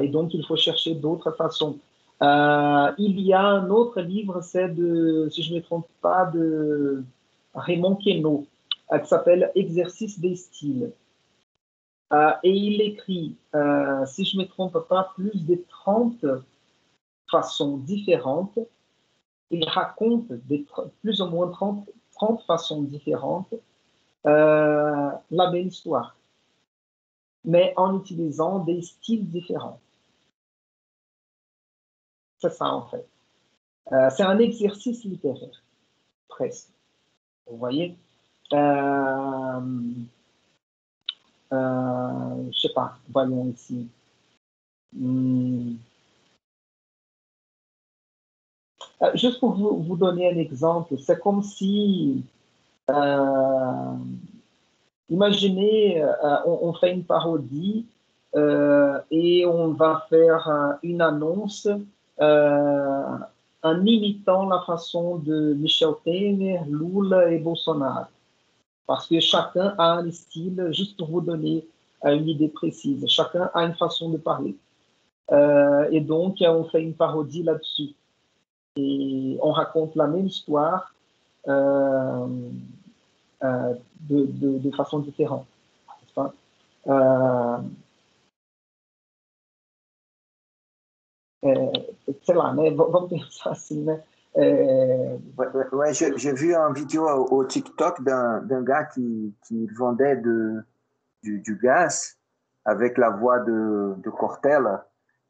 [SPEAKER 1] Et donc, il faut chercher d'autres façons. Il y a un autre livre, c'est de, si je ne me trompe pas, de Raymond Queneau, qui s'appelle Exercice des styles. Et il écrit, si je ne me trompe pas, plus de 30 façons différentes. Il raconte plus ou moins 30 façons différentes la même histoire, mais en utilisant des styles différents. C'est ça, en fait. C'est un exercice littéraire, presque. Vous voyez? Je ne sais pas, voyons ici. Juste pour vous donner un exemple, c'est comme si, imaginez, on fait une parodie et on va faire une annonce en imitant la façon de Michel Temer, Lula et Bolsonaro. Parce que chacun a un style, juste pour vous donner une idée précise, chacun a une façon de parler. Et donc, on fait une parodie là-dessus. Et on raconte la même histoire de façon différente. Sei lá, né? Vamos pensar assim, né?
[SPEAKER 4] Ouais, j'ai vu une vidéo au TikTok d'un gars qui vendait du gaz avec la voix de Cortella.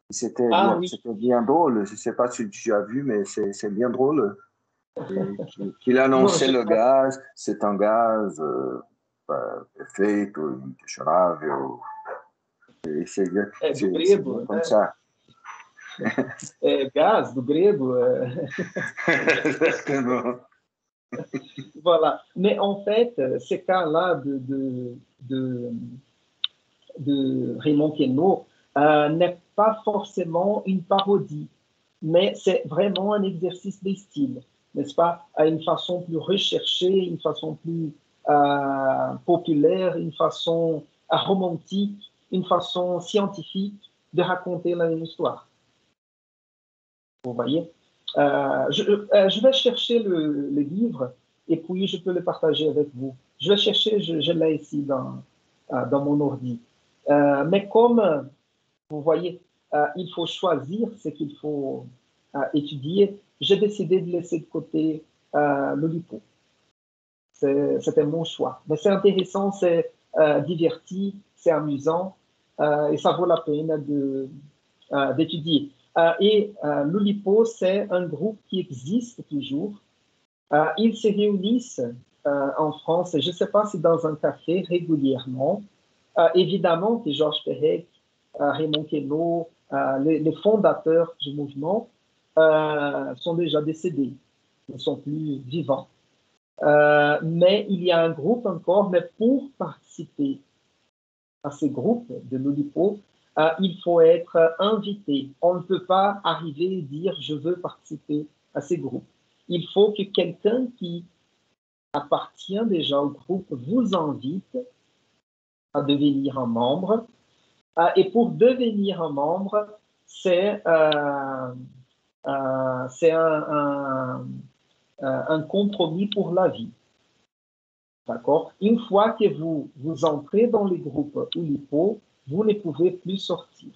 [SPEAKER 4] C'était bien drôle. Je ne sais pas si tu as vu, mais c'est bien drôle. Qu'il annonçait le gaz, c'est un gaz perfeito, inquestionável. Et c'est
[SPEAKER 1] grego,
[SPEAKER 4] comme
[SPEAKER 1] né?
[SPEAKER 4] ça.
[SPEAKER 1] Gaz, do grego. Voilà. Mais en fait, ces cas-là de Raymond Queneau n'est pas forcément une parodie, mais c'est vraiment un exercice des styles, n'est-ce pas? À une façon plus recherchée, une façon plus populaire, une façon romantique, une façon scientifique de raconter la même histoire. Vous voyez? Je vais chercher le livre et puis je peux le partager avec vous. Je vais chercher, je l'ai ici dans mon ordi. Mais comme vous voyez, il faut choisir ce qu'il faut étudier, j'ai décidé de laisser de côté le LUPO. C'était mon choix. Mais c'est intéressant, c'est diverti, c'est amusant et ça vaut la peine d'étudier. Et l'Oulipo, c'est un groupe qui existe toujours. Ils se réunissent en France, je ne sais pas si dans un café régulièrement. Évidemment que Georges Perec, Raymond Queneau, les fondateurs du mouvement sont déjà décédés, ne sont plus vivants. Mais il y a un groupe encore, mais pour participer à ce groupe de l'Oulipo, il faut être invité. On ne peut pas arriver et dire « je veux participer à ces groupes ». Il faut que quelqu'un qui appartient déjà au groupe vous invite à devenir un membre. Et pour devenir un membre, c'est un compromis pour la vie. D'accord? Une fois que vous entrez dans les groupes Oulipo, vous ne pouvez plus sortir.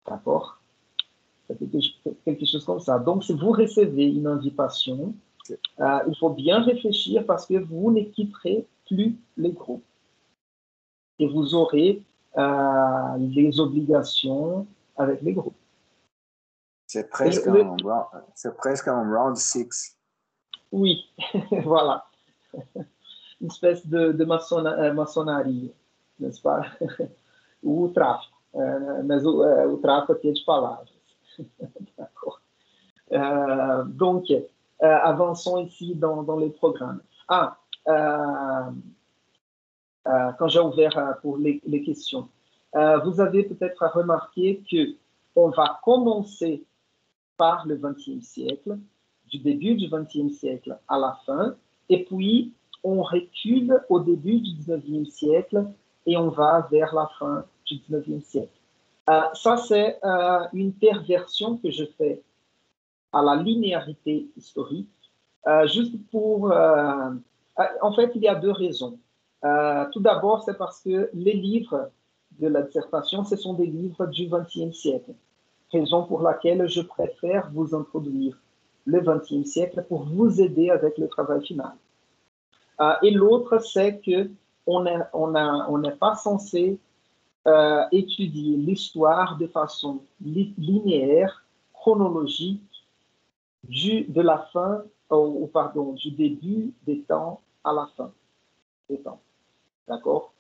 [SPEAKER 1] D'accord? C'est quelque chose comme ça. Donc, si vous recevez une invitation, il faut bien réfléchir parce que vous ne quitterez plus les groupes. Et vous aurez des obligations avec les groupes.
[SPEAKER 4] C'est presque un round 6.
[SPEAKER 1] Oui, voilà. Une espèce de maçonaria, n'est-ce pas? O tráfico. Mas o tráfico aqui é de palavras. D'accord. Donc, avançons ici dans les programmes. Quand j'ai ouvert pour les questions, vous avez peut-être remarqué qu'on va commencer par le XXe siècle, du début du XXe siècle à la fin, et puis on recule au début du XIXe siècle et on va vers la fin du 19e siècle. Ça, c'est une perversion que je fais à la linéarité historique, juste pour... en fait, il y a deux raisons. Tout d'abord, c'est parce que les livres de la dissertation, ce sont des livres du XXe siècle, raison pour laquelle je préfère vous introduire le XXe siècle pour vous aider avec le travail final. Et l'autre, c'est qu'on n'est pas censé étudier l'histoire de façon linéaire, chronologique, de la fin, du début des temps à la fin des temps. D'accord?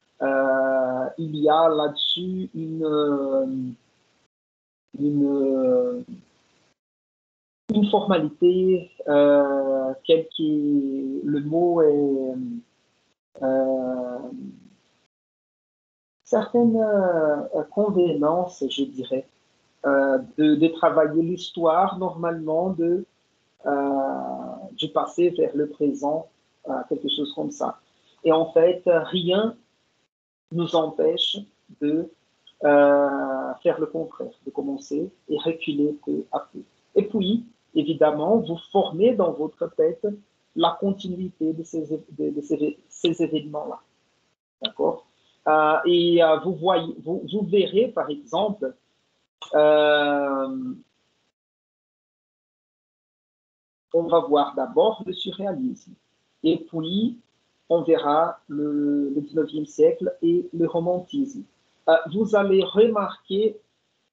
[SPEAKER 1] Il y a là-dessus une formalité, le mot est certaines convenances, je dirais, de travailler l'histoire normalement du passé vers le présent, quelque chose comme ça. Et en fait, rien nous empêche de faire le contraire, de commencer et reculer peu à peu. Et puis, évidemment, vous formez dans votre tête la continuité de ces événements-là. D'accord? Vous verrez, par exemple, on va voir d'abord le surréalisme, et puis on verra le 19e siècle et le romantisme. Vous allez remarquer,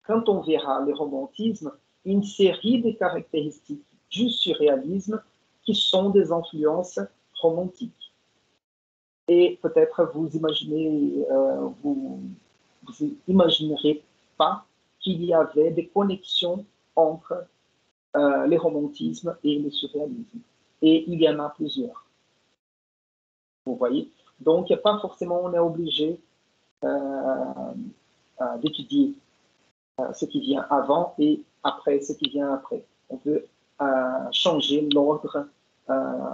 [SPEAKER 1] quand on verra le romantisme, une série de caractéristiques du surréalisme qui sont des influences romantiques. Et peut-être vous imaginerez pas qu'il y avait des connexions entre le romantisme et le surréalisme. Et il y en a plusieurs. Vous voyez? Donc, pas forcément on est obligé d'étudier ce qui vient avant et après ce qui vient après. On peut changer l'ordre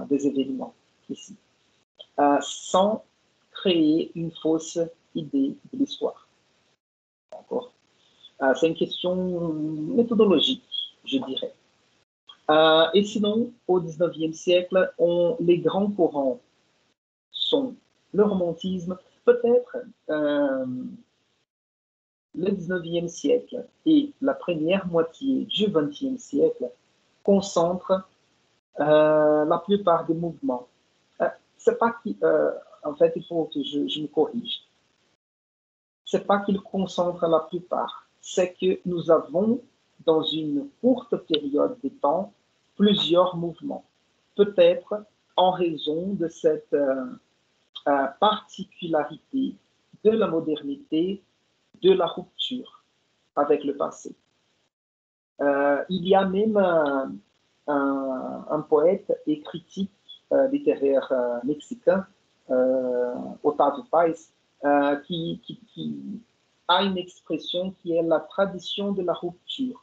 [SPEAKER 1] des événements ici, sans créer une fausse idée de l'histoire. D'accord? C'est une question méthodologique, je dirais. Et sinon, au 19e siècle, les grands courants sont le romantisme, peut-être le 19e siècle et la première moitié du 20e siècle concentrent la plupart des mouvements. C'est pas en fait, il faut que je me corrige. C'est pas qu'ils concentrent la plupart, c'est que nous avons, dans une courte période de temps, plusieurs mouvements. Peut-être en raison de cette particularité de la modernité, de la rupture avec le passé. Il y a même un poète et critique littéraire mexicain, Octavio Paz, qui a une expression qui est la tradition de la rupture.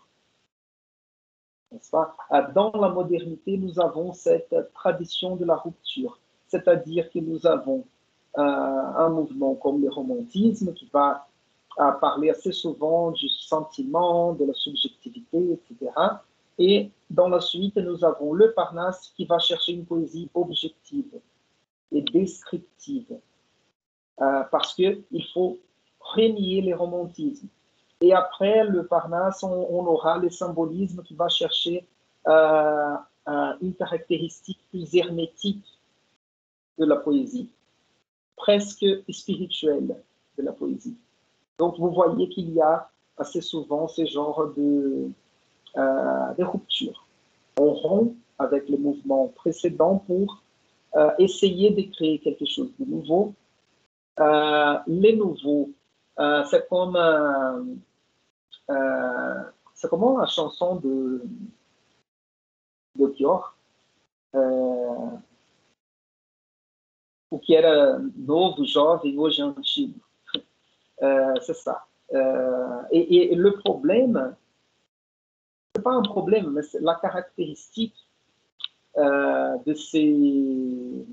[SPEAKER 1] N'est-ce pas? Dans la modernité, nous avons cette tradition de la rupture, c'est-à-dire que nous avons un mouvement comme le romantisme qui va parler assez souvent du sentiment, de la subjectivité, etc. Et dans la suite, nous avons le Parnasse qui va chercher une poésie objective et descriptive, parce qu'il faut renier les romantismes. Et après le Parnasse, on aura le symbolisme qui va chercher une caractéristique plus hermétique de la poésie, presque spirituelle de la poésie. Donc vous voyez qu'il y a assez souvent ce genre de rupture. On rompt avec le mouvement précédent pour essayer de créer quelque chose de nouveau. Les nouveaux, c'est comme la chanson de Belchior, o que era novo, jovem, hoje é antigo. C'est ça. Et le problème, c'est pas un problème, mais c'est la caractéristique de ces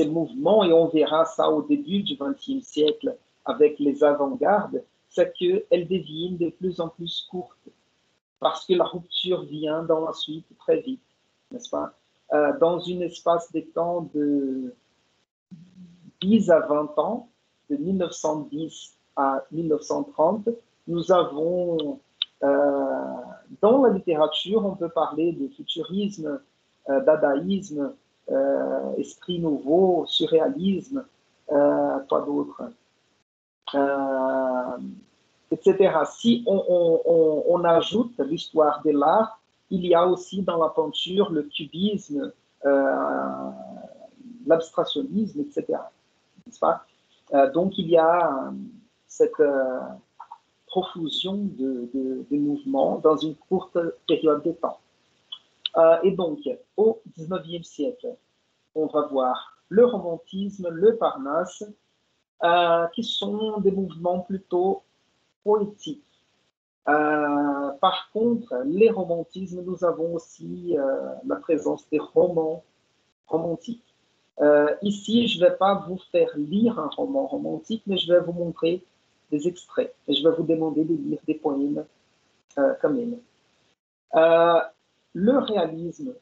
[SPEAKER 1] mouvements, et on verra ça au début du XXe siècle avec les avant-gardes, c'est qu'elles deviennent de plus en plus courtes parce que la rupture vient dans la suite très vite, n'est-ce pas? Dans un espace de temps de 10 à 20 ans, de 1910 à 1930, nous avons, dans la littérature, on peut parler de futurisme, dadaïsme, esprit nouveau, surréalisme, quoi d'autre, etc. Si on ajoute l'histoire de l'art, il y a aussi dans la peinture le cubisme, l'abstractionnisme, etc. N'est-ce pas? Donc il y a cette profusion de mouvements dans une courte période de temps. Et donc, au XIXe siècle, on va voir le romantisme, le Parnasse, qui sont des mouvements plutôt poétiques. Par contre, les romantismes, nous avons aussi la présence des romans romantiques. Ici, je ne vais pas vous faire lire un roman romantique, mais je vais vous montrer des extraits et je vais vous demander de lire des poèmes quand même. Le réalisme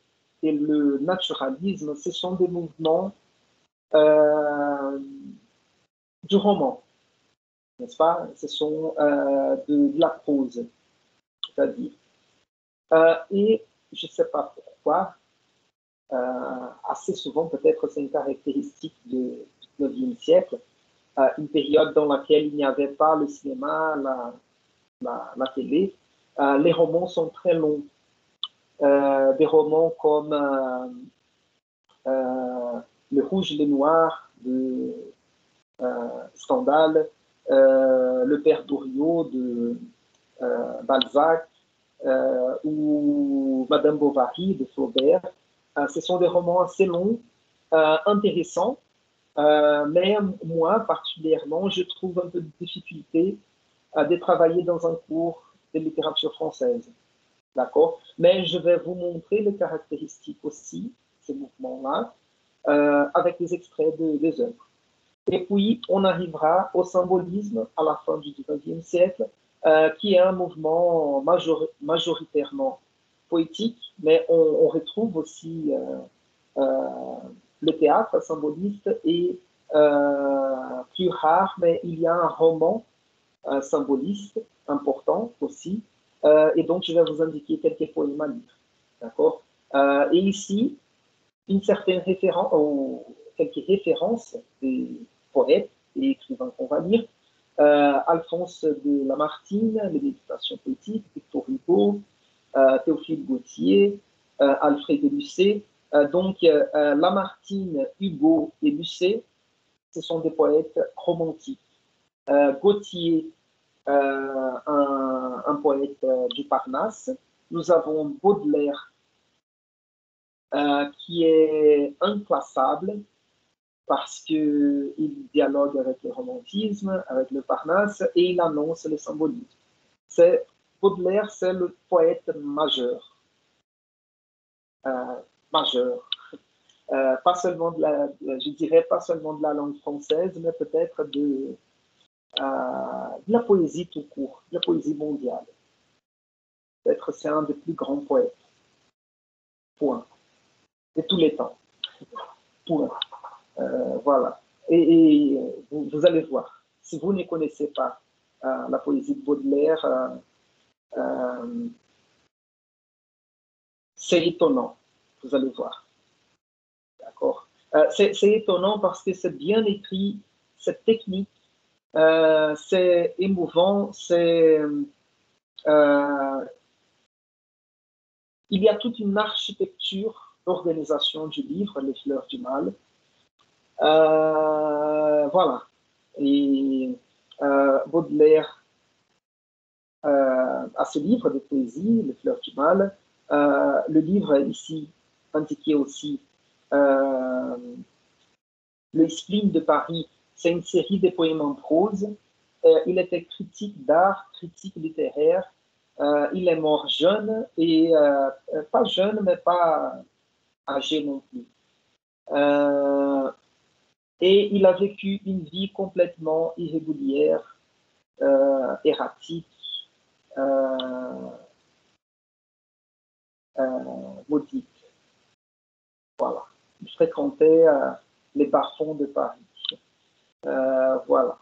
[SPEAKER 1] et le naturalisme, ce sont des mouvements du roman, n'est-ce pas? Ce sont de la prose, c'est-à-dire. Et je ne sais pas pourquoi, assez souvent, peut-être c'est une caractéristique du XIXe siècle, une période dans laquelle il n'y avait pas le cinéma, la télé, les romans sont très longs. Des romans comme Le Rouge et le Noir de Stendhal, Le Père Doriot de Balzac, ou Madame Bovary de Flaubert. Ce sont des romans assez longs, intéressants, mais moi, particulièrement, je trouve un peu de difficulté de travailler dans un cours de littérature française. D'accord? Mais je vais vous montrer les caractéristiques aussi, ces mouvements-là, avec des extraits des œuvres. Et puis, on arrivera au symbolisme à la fin du XIXe siècle, qui est un mouvement majoritairement poétique, mais on retrouve aussi le théâtre symboliste et plus rare, mais il y a un roman symboliste important aussi. Et donc, je vais vous indiquer quelques poèmes à lire. D'accord? Et ici, une certaine référence, ou quelques références des poètes et écrivains qu'on va lire. Alphonse de Lamartine, Les Méditations poétiques, Victor Hugo, Théophile Gautier, Alfred de Musset. Donc, Lamartine, Hugo et Musset, ce sont des poètes romantiques. Gautier, un poète du Parnasse. Nous avons Baudelaire, qui est inclassable parce qu'il dialogue avec le romantisme, avec le Parnasse, et il annonce le symbolisme. Baudelaire, c'est le poète majeur. Majeur. Pas seulement je dirais pas seulement de la langue française, mais peut-être de la poésie tout court, de la poésie mondiale. Peut-être c'est un des plus grands poètes. Point. De tous les temps. Point. Voilà. Et vous allez voir. Si vous ne connaissez pas la poésie de Baudelaire, c'est étonnant. Vous allez voir. D'accord. C'est étonnant parce que c'est bien écrit, c'est technique, c'est émouvant, il y a toute une architecture d'organisation du livre, Les Fleurs du Mal. Voilà. Et Baudelaire a ce livre de poésie, Les Fleurs du Mal. Le livre ici indiqué aussi, Le Spleen de Paris, c'est une série de poèmes en prose. Il était critique d'art, critique littéraire. Il est mort jeune, et pas jeune, mais pas âgé non plus. Et il a vécu une vie complètement irrégulière, erratique, maudite. Voilà. Il fréquentait les bas-fonds de Paris. Voilà.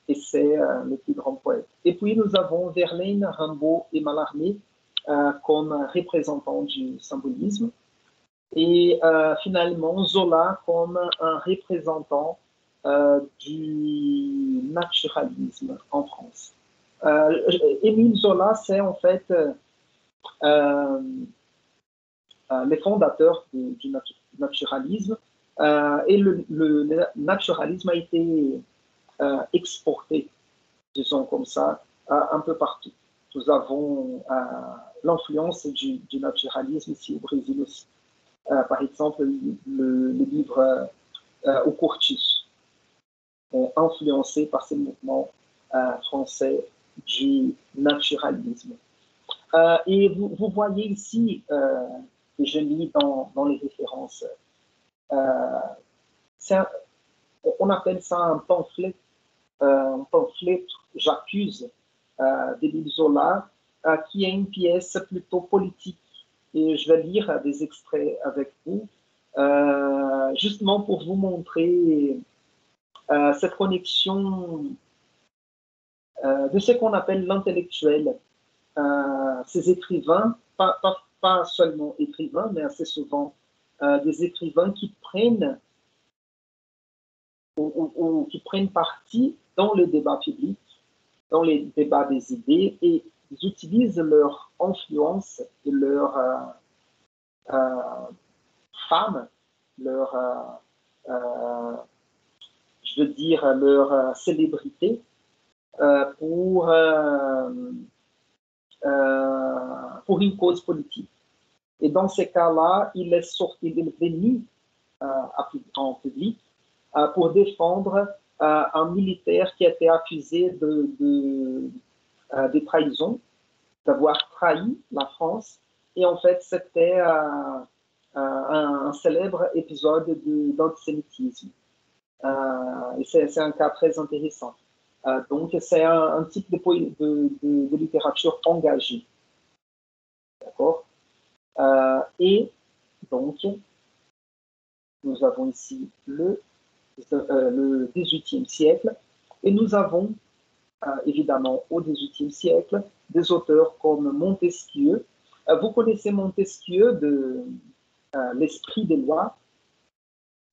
[SPEAKER 1] Et c'est le plus grand poète. Et puis nous avons Verlaine, Rimbaud et Mallarmé comme représentants du symbolisme. Et finalement, Zola comme un représentant du naturalisme en France. Émile Zola, c'est en fait les fondateurs du naturalisme. Et le naturalisme a été exporté, disons comme ça, un peu partout. Nous avons l'influence du naturalisme ici au Brésil aussi. Par exemple, le livre Au Curtius est influencé par ce mouvement français du naturalisme. Et vous voyez ici, que je lis dans les références, on appelle ça un pamphlet J'accuse d'Émile Zola, qui est une pièce plutôt politique. Et je vais lire des extraits avec vous, justement pour vous montrer cette connexion de ce qu'on appelle l'intellectuel. Ces écrivains, pas seulement écrivains, mais assez souvent des écrivains qui prennent ou qui prennent parti dans le débat public, dans les débats des idées, et ils utilisent leur influence et leur fame, leur, je veux dire, leur célébrité pour une cause politique. Et dans ces cas-là, il est venu en public pour défendre un militaire qui a été accusé de trahison, d'avoir trahi la France. Et en fait, c'était un célèbre épisode d'antisémitisme. Et c'est un cas très intéressant. Donc, c'est un type de littérature engagée. D'accord? Et donc, nous avons ici le XVIIIe siècle, et nous avons évidemment au XVIIIe siècle des auteurs comme Montesquieu. Vous connaissez Montesquieu de l'Esprit des lois,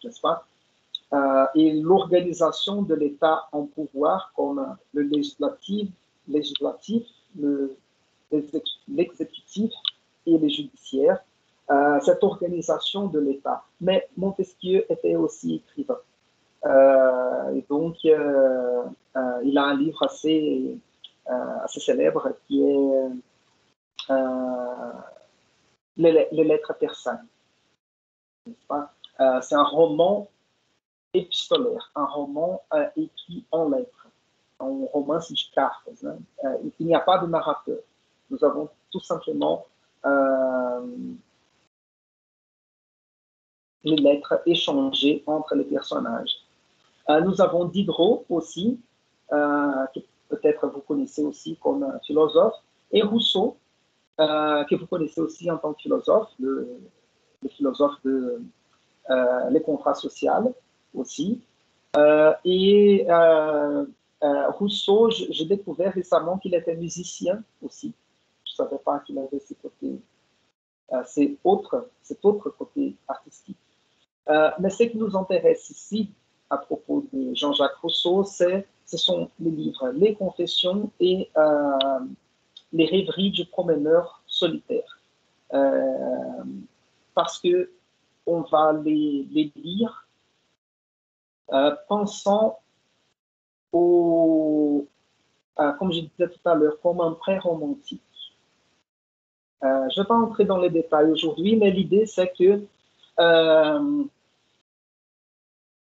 [SPEAKER 1] n'est-ce pas? Et l'organisation de l'État en pouvoir comme le législatif, l'exécutif et le judiciaire, cette organisation de l'État. Mais Montesquieu était aussi écrivain. Et donc, il a un livre assez célèbre qui est Les lettres persanes. C'est un roman épistolaire, un roman écrit en lettres, un roman de cartes. Il n'y a pas de narrateur. Nous avons tout simplement les lettres échangées entre les personnages. Nous avons Diderot aussi, que peut-être vous connaissez aussi comme philosophe, et Rousseau, que vous connaissez aussi en tant que philosophe, le philosophe de les contrats sociaux aussi. Rousseau, j'ai découvert récemment qu'il était musicien aussi. Je ne savais pas qu'il avait ce côté, cet autre côté artistique. Mais ce qui nous intéresse ici, à propos de Jean-Jacques Rousseau, ce sont les livres Les Confessions et Les Rêveries du promeneur solitaire. Parce que on va les lire pensant comme je disais tout à l'heure, comme un pré-romantique. Je ne vais pas entrer dans les détails aujourd'hui, mais l'idée c'est que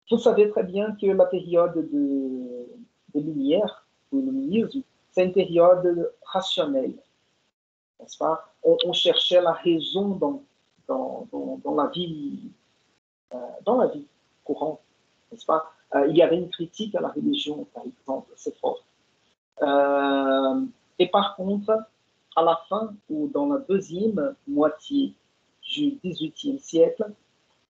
[SPEAKER 1] vous savez très bien que la période de Lumière, ou l'illuminisme, c'est une période rationnelle, n'est-ce pas? On cherchait la raison dans la vie courante, n'est-ce pas? Il y avait une critique à la religion, par exemple, c'est fort. Et par contre, à la fin ou dans la deuxième moitié du XVIIIe siècle,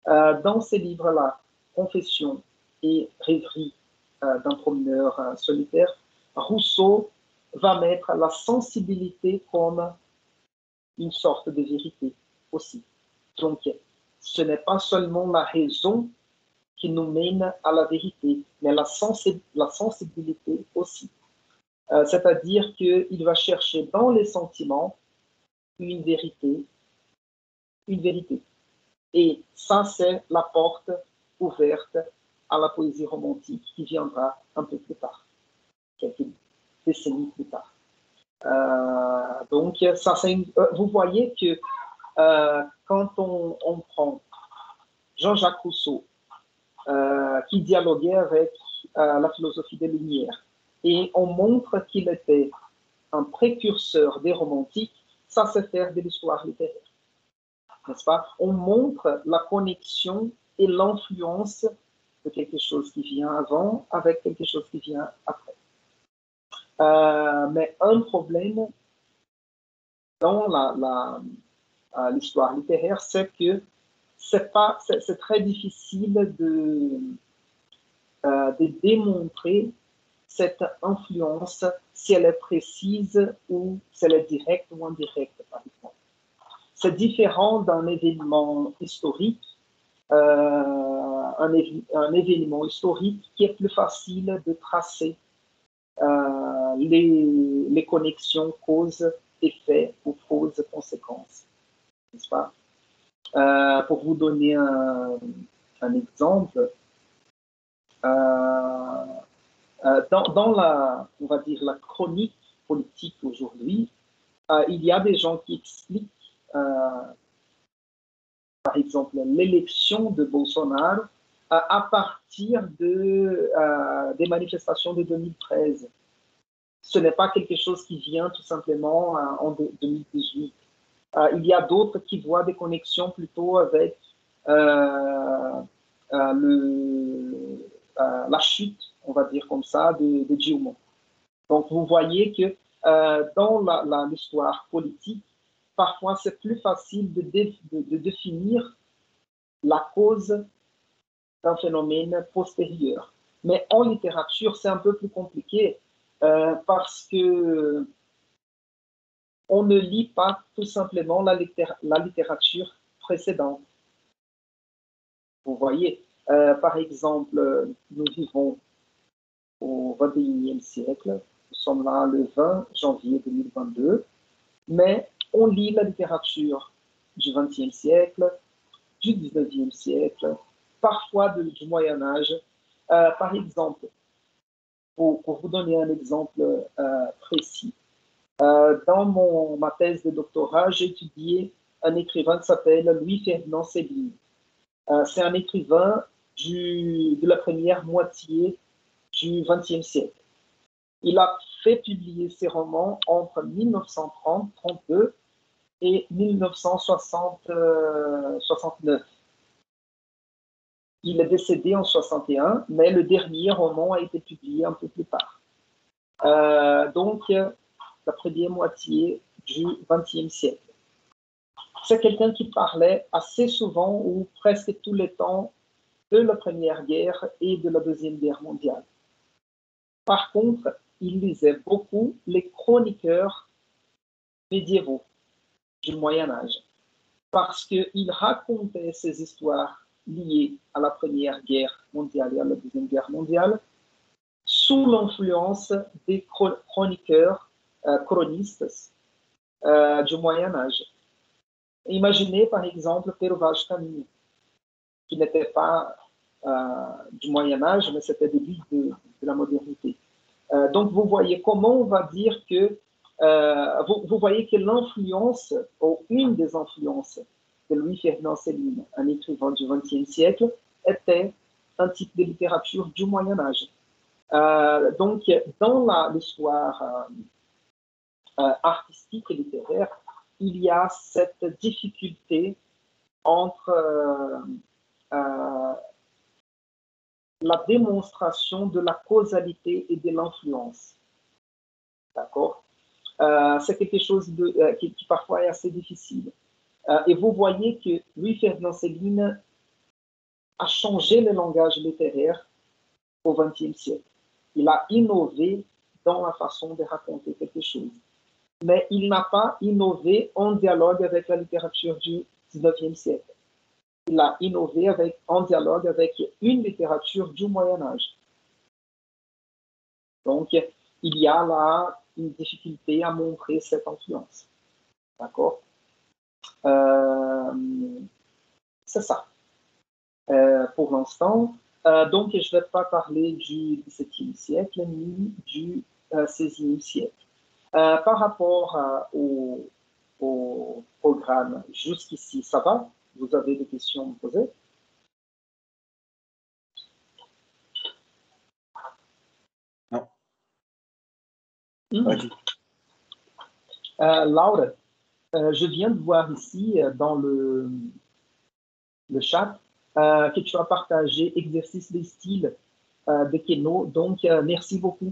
[SPEAKER 1] dans ces livres-là, Confession et Rêverie d'un promeneur solitaire, Rousseau va mettre la sensibilité comme une sorte de vérité aussi. Donc, ce n'est pas seulement la raison qui nous mène à la vérité, mais la sensibilité aussi. C'est-à-dire qu'il va chercher dans les sentiments une vérité, une vérité. Et ça, c'est la porte ouverte à la poésie romantique qui viendra un peu plus tard, quelques décennies plus tard. Donc, ça, vous voyez que quand on prend Jean-Jacques Rousseau, qui dialoguait avec la philosophie des Lumières, et on montre qu'il était un précurseur des romantiques, ça c'est faire de l'histoire littéraire, n'est-ce pas? On montre la connexion et l'influence de quelque chose qui vient avant avec quelque chose qui vient après. Mais un problème dans l'histoire littéraire, c'est que c'est très difficile de démontrer cette influence, si elle est précise ou si elle est directe ou indirecte, par exemple. C'est différent d'un événement historique, un événement historique qui est plus facile de tracer les connexions cause-effet ou cause-conséquence, n'est-ce pas? Pour vous donner un exemple, dans on va dire, la chronique politique aujourd'hui, il y a des gens qui expliquent, par exemple, l'élection de Bolsonaro à partir des manifestations de 2013. Ce n'est pas quelque chose qui vient tout simplement en 2018. Il y a d'autres qui voient des connexions plutôt avec la chute, on va dire comme ça, de Dilma. Donc, vous voyez que dans l'histoire politique, parfois c'est plus facile de définir la cause d'un phénomène postérieur. Mais en littérature, c'est un peu plus compliqué parce que on ne lit pas tout simplement la littérature précédente. Vous voyez, par exemple, nous vivons au XXIe siècle, nous sommes là le 20 janvier 2022, mais on lit la littérature du XXe siècle, du XIXe siècle, parfois du Moyen Âge. Par exemple, pour vous donner un exemple précis, dans ma thèse de doctorat, j'ai étudié un écrivain qui s'appelle Louis-Ferdinand Céline. C'est un écrivain de la première moitié du XXe siècle. Il a fait publier ses romans entre 1930-32 et 1969. Il est décédé en 61, mais le dernier roman a été publié un peu plus tard. Donc, la première moitié du XXe siècle. C'est quelqu'un qui parlait assez souvent ou presque tous les temps de la Première Guerre et de la Deuxième Guerre mondiale. Par contre, il lisait beaucoup les chroniqueurs médiévaux du Moyen Âge parce qu'il racontait ces histoires liées à la Première Guerre mondiale et à la Deuxième Guerre mondiale sous l'influence des chroniqueurs, chronistes du Moyen Âge. Imaginez par exemple Pero Vaz de Caminha, qui n'était pas du Moyen Âge, mais c'était début de la modernité. Donc vous voyez comment on va dire que vous voyez que l'influence, ou une des influences de Louis-Ferdinand Céline, un écrivain du XXe siècle, était un type de littérature du Moyen Âge. Donc dans l'histoire artistique et littéraire, il y a cette difficulté entre la démonstration de la causalité et de l'influence. D'accord? C'est quelque chose qui parfois est assez difficile. Et vous voyez que Louis-Ferdinand Céline a changé le langage littéraire au XXe siècle. Il a innové dans la façon de raconter quelque chose. Mais il n'a pas innové en dialogue avec la littérature du XIXe siècle. Il a innové en dialogue avec une littérature du Moyen Âge. Donc, il y a là une difficulté à montrer cette influence. D'accord? C'est ça. Pour l'instant. Donc, je ne vais pas parler du XVIIe siècle ni du XVIe siècle. Par rapport au programme jusqu'ici, ça va? Vous avez des questions à me poser?
[SPEAKER 4] Non.
[SPEAKER 1] Laura, je viens de voir ici dans le chat que tu as partagé exercice de style de Keno. Donc, merci beaucoup.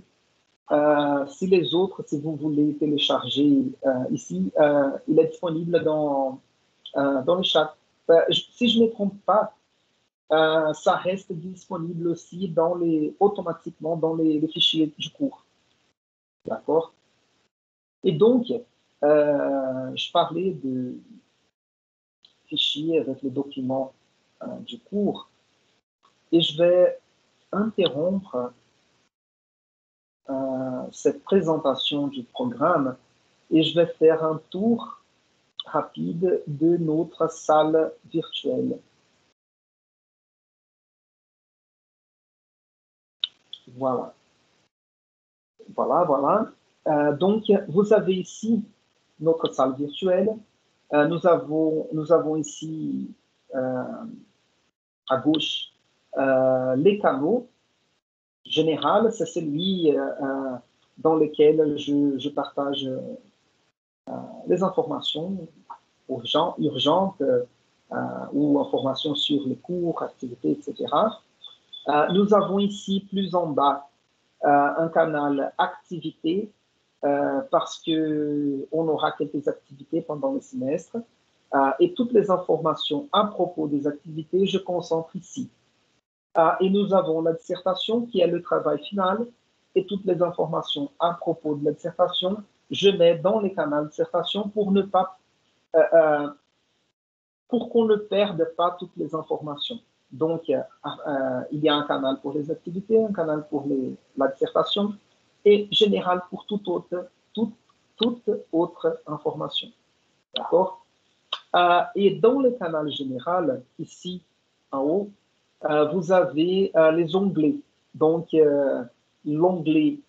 [SPEAKER 1] Si les autres, si vous voulez télécharger ici, il est disponible dans le chat. Si je ne me trompe pas, ça reste disponible aussi automatiquement dans les fichiers du cours. D'accord? Et donc, je parlais de fichiers avec les documents du cours et je vais interrompre cette présentation du programme et je vais faire un tour rapide de notre salle virtuelle. Voilà. Voilà. Donc, vous avez ici notre salle virtuelle. Nous avons ici à gauche les canaux. Général, c'est celui dans lequel je partage les informations urgentes ou informations sur les cours, activités, etc. Nous avons ici plus en bas un canal activités parce qu'on aura quelques activités pendant le semestre et toutes les informations à propos des activités, je concentre ici. Et nous avons la dissertation qui est le travail final et toutes les informations à propos de la dissertation, je mets dans les canaux de dissertation pour qu'on ne perde pas toutes les informations. Donc, il y a un canal pour les activités, un canal pour la dissertation et général pour toute autre information. D'accord? Et dans le canal général, ici en haut, vous avez les onglets. Donc, l'onglet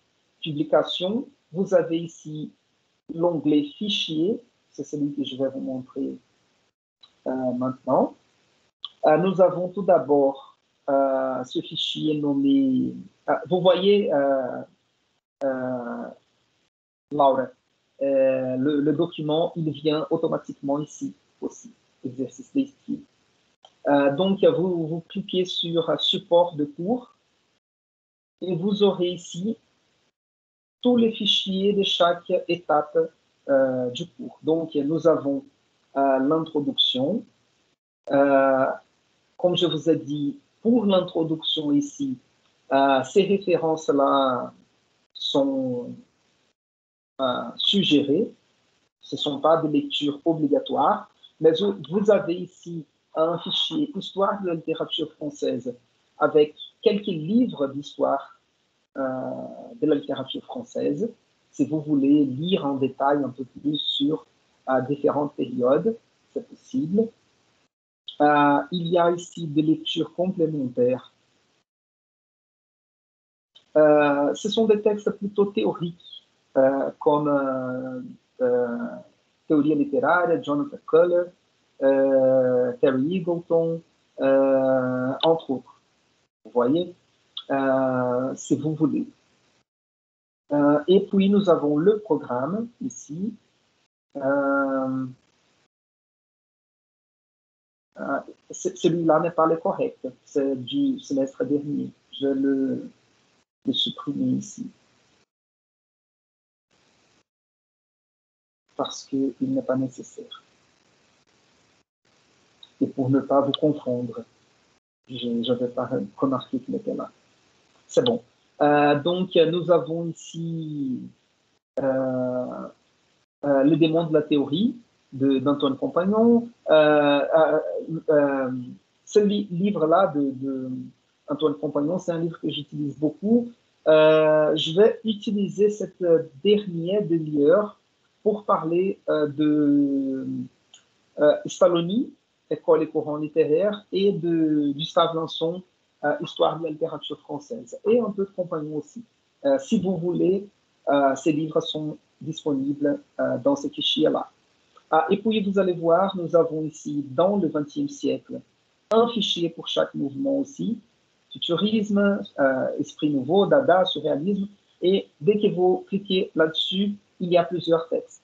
[SPEAKER 1] publication, vous avez ici l'onglet fichier, c'est celui que je vais vous montrer maintenant. Nous avons tout d'abord ce fichier nommé, vous voyez, Laura, le document, il vient automatiquement ici aussi, exercice des styles. Donc, vous cliquez sur support de cours et vous aurez ici tous les fichiers de chaque étape du cours. Donc, nous avons l'introduction. Comme je vous ai dit, pour l'introduction ici, ces références-là sont suggérées. Ce ne sont pas des lectures obligatoires, mais vous avez ici un fichier Histoire de la littérature française avec quelques livres d'histoire de la littérature française. Si vous voulez lire en détail un peu plus sur différentes périodes, c'est possible. Il y a ici des lectures complémentaires. Ce sont des textes plutôt théoriques, comme Théorie littéraire, Jonathan Culler, Terry Eagleton, entre autres. Vous voyez, si vous voulez. Et puis, nous avons le programme ici. Celui-là n'est pas le correct, c'est du semestre dernier. Je vais le supprimer ici. Parce qu'il n'est pas nécessaire. Et pour ne pas vous confondre, je n'avais pas remarqué qu'il était là. C'est bon. Donc, nous avons ici le démon de la théorie d'Antoine Compagnon. Ce livre-là d'Antoine Compagnon, c'est un livre que j'utilise beaucoup. Je vais utiliser cette dernière demi-heure pour parler de Stalloni, École et courant littéraire, et de Gustave Lançon, Histoire de la littérature française, et un peu de Compagnon aussi. Si vous voulez, ces livres sont disponibles dans ce fichier-là. Et puis, vous allez voir, nous avons ici, dans le XXe siècle, un fichier pour chaque mouvement aussi, futurisme, esprit nouveau, dada, surréalisme, et dès que vous cliquez là-dessus, il y a plusieurs textes.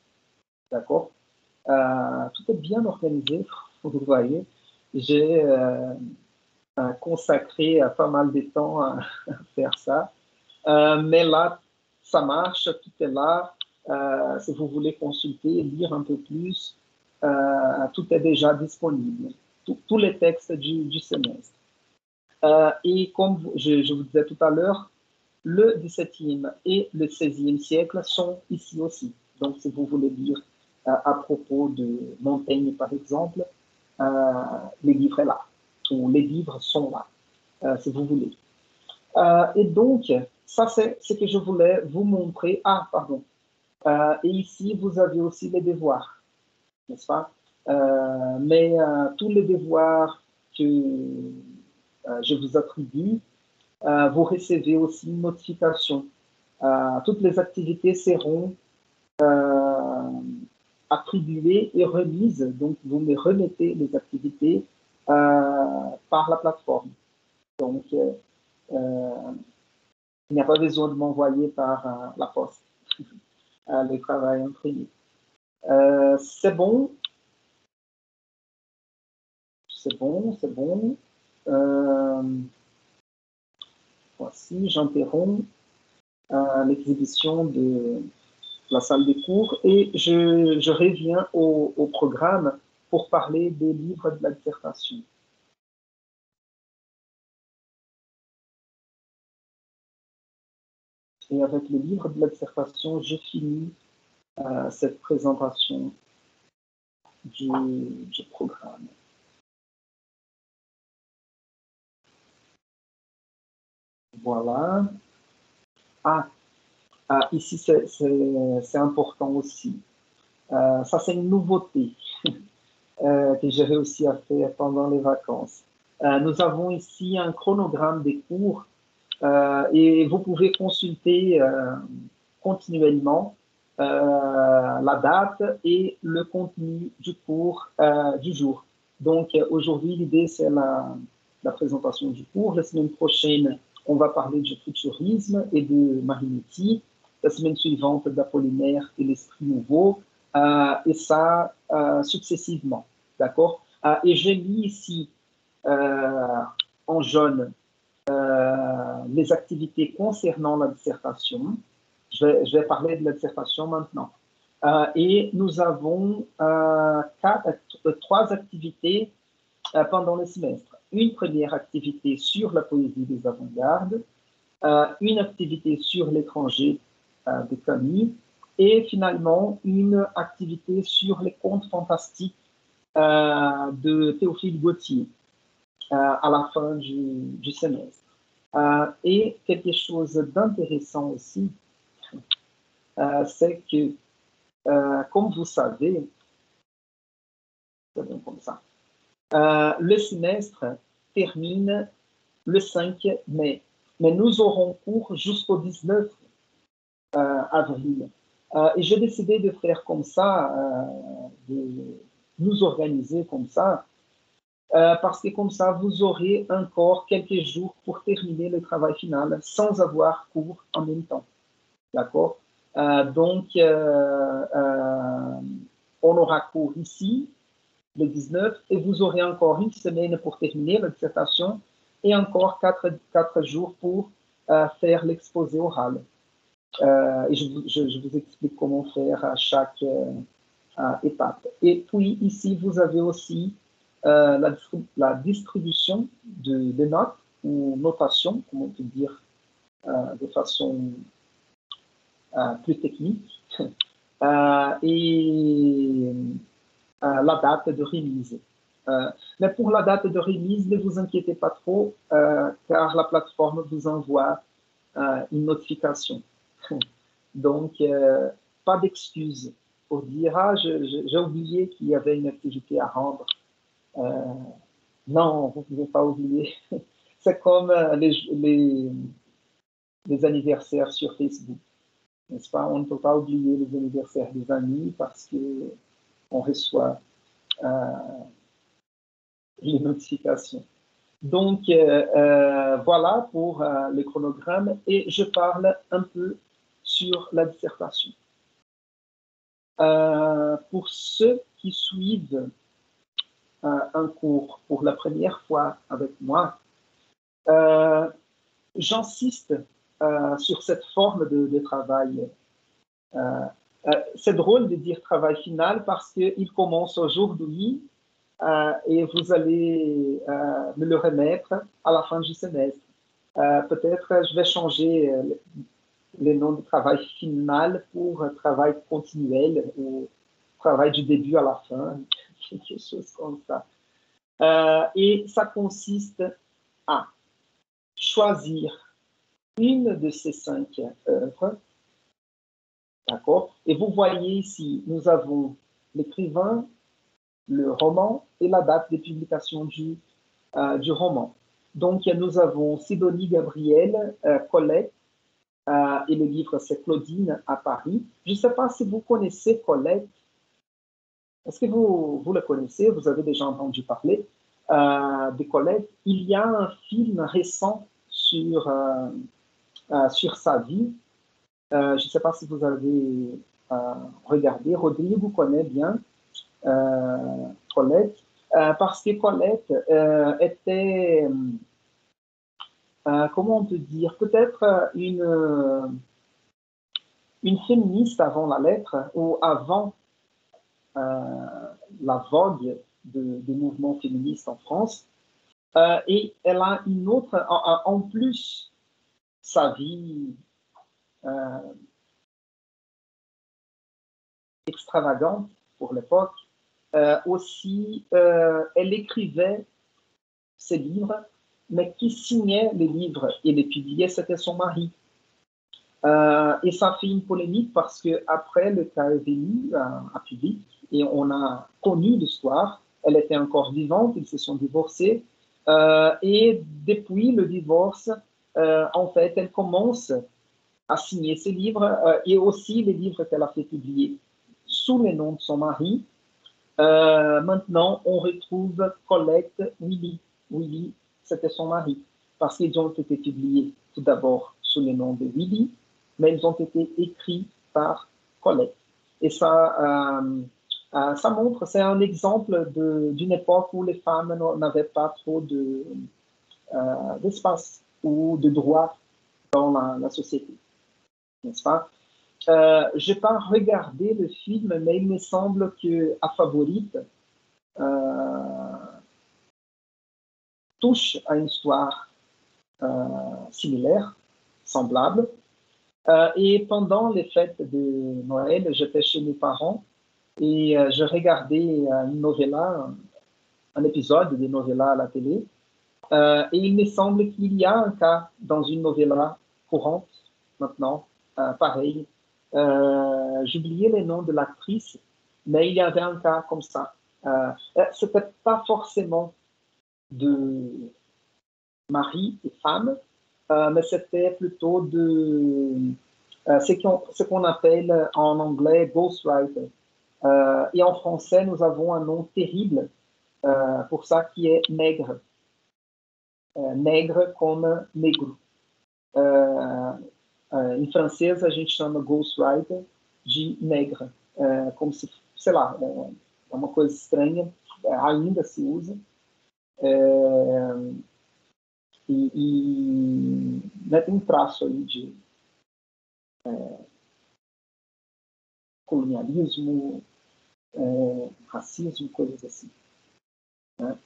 [SPEAKER 1] D'accord? Tout est bien organisé, vous voyez. J'ai consacré pas mal de temps à faire ça. Mais là, ça marche, tout est là. Si vous voulez consulter, lire un peu plus, tout est déjà disponible. Tous les textes du semestre. Et comme je vous disais tout à l'heure, le XVIIe et le XVIe siècle sont ici aussi. Donc, si vous voulez lire à propos de Montaigne, par exemple, les livres sont là, ou les livres sont là, si vous voulez. Et donc, ça, c'est ce que je voulais vous montrer. Ah, pardon. Et ici, vous avez aussi les devoirs, n'est-ce pas? Mais tous les devoirs que je vous attribue, vous recevez aussi une notification. Toutes les activités seront attribuées et remises. Donc, vous me remettez les activités par la plateforme. Donc, il n'y a pas besoin de m'envoyer par la poste le travail imprimé. C'est bon. C'est bon, c'est bon. Voici, j'interromps l'exhibition de la salle des cours et je reviens au programme pour parler des livres de la dissertation. Et avec les livres de la dissertation, je finis cette présentation du programme. Voilà. Ici, c'est important aussi. Ça, c'est une nouveauté que j'ai réussi à faire pendant les vacances. Nous avons ici un chronogramme des cours et vous pouvez consulter continuellement la date et le contenu du cours du jour. Donc, aujourd'hui, l'idée, c'est la présentation du cours. La semaine prochaine, on va parler du futurisme et de Marinetti. La semaine suivante, d'Apollinaire et l'Esprit nouveau. Et ça, successivement. D'accord? Et j'ai mis ici, en jaune, les activités concernant la dissertation. Je vais parler de la dissertation maintenant. Et nous avons trois activités pendant le semestre. Une première activité sur la poésie des avant-gardes, une activité sur l'étranger de Camus, et finalement une activité sur les contes fantastiques de Théophile Gautier à la fin du semestre. Et quelque chose d'intéressant aussi, c'est que, comme vous savez, c'est bien comme ça, le semestre termine le 5 mai, mais nous aurons cours jusqu'au 19 avril. Et j'ai décidé de faire comme ça, de nous organiser comme ça, parce que comme ça, vous aurez encore quelques jours pour terminer le travail final sans avoir cours en même temps. D'accord? Donc, on aura cours ici, le 19, et vous aurez encore une semaine pour terminer la dissertation. et encore 4 jours pour faire l'exposé oral. Et je vous explique comment faire à chaque étape. Et puis ici, vous avez aussi la distribution de notes ou notation, comment on peut dire de façon plus technique, et la date de release. Mais pour la date de release, ne vous inquiétez pas trop, car la plateforme vous envoie une notification. Donc, pas d'excuses pour dire « Ah, j'ai oublié qu'il y avait une activité à rendre. » Non, vous ne pouvez pas oublier. C'est comme les anniversaires sur Facebook, n'est-ce pas? On ne peut pas oublier les anniversaires des amis parce qu'on reçoit les notifications. Donc, voilà pour le chronogramme et je parle un peu sur la dissertation. Pour ceux qui suivent un cours pour la première fois avec moi, j'insiste sur cette forme de travail. C'est drôle de dire travail final parce qu'il commence aujourd'hui et vous allez me le remettre à la fin du semestre. Peut-être je vais changer le nom de travail final pour travail continuel ou travail du début à la fin, quelque chose comme ça. Et ça consiste à choisir une de ces 5 œuvres, d'accord? Et vous voyez ici, nous avons l'écrivain, le roman et la date de publication du roman. Donc, nous avons Sidonie Gabriel, Colette, et le livre, c'est Claudine à Paris. Je ne sais pas si vous connaissez Colette. Est-ce que vous le connaissez? Vous avez déjà entendu parler de Colette. Il y a un film récent sur sa vie. Je ne sais pas si vous avez regardé. Rodrigue vous connaît bien Colette, parce que Colette était, comment on peut dire, peut-être une féministe avant la lettre ou avant la vogue du mouvement féministe en France. Et elle a une autre, en plus, sa vie extravagante pour l'époque. Aussi, elle écrivait ses livres, mais qui signait les livres et les publiait, c'était son mari. Et ça fait une polémique parce qu'après, le cas est venu à public et on a connu l'histoire. Elle était encore vivante, ils se sont divorcés. Et depuis le divorce, en fait, elle commence à signer ses livres et aussi les livres qu'elle a fait publier sous le nom de son mari. Maintenant, on retrouve Colette Willy. Willy, c'était son mari, parce qu'ils ont été publiés tout d'abord sous le nom de Willy, mais ils ont été écrits par Colette. Et ça montre, c'est un exemple d'une époque où les femmes n'avaient pas trop d'espace ou de droits dans la société, n'est-ce pas? Je n'ai pas regardé le film, mais il me semble qu'à Favorite touche à une histoire similaire, semblable. Et pendant les fêtes de Noël, j'étais chez mes parents et je regardais une novella, un épisode de novella à la télé. Et il me semble qu'il y a un cas dans une novella courante maintenant, pareil. J'oubliais les noms de l'actrice, mais il y avait un cas comme ça. Ce n'était pas forcément de mari et femme, mais c'était plutôt de ce qu'on appelle en anglais ghostwriter. Et en français, nous avons un nom terrible pour ça qui est nègre. Nègre comme negro. Em francês, a gente chama ghostwriter de negra, como se, sei lá, é uma coisa estranha, ainda se usa. né, tem um traço aí de colonialismo, racisme, coisas assim. Né?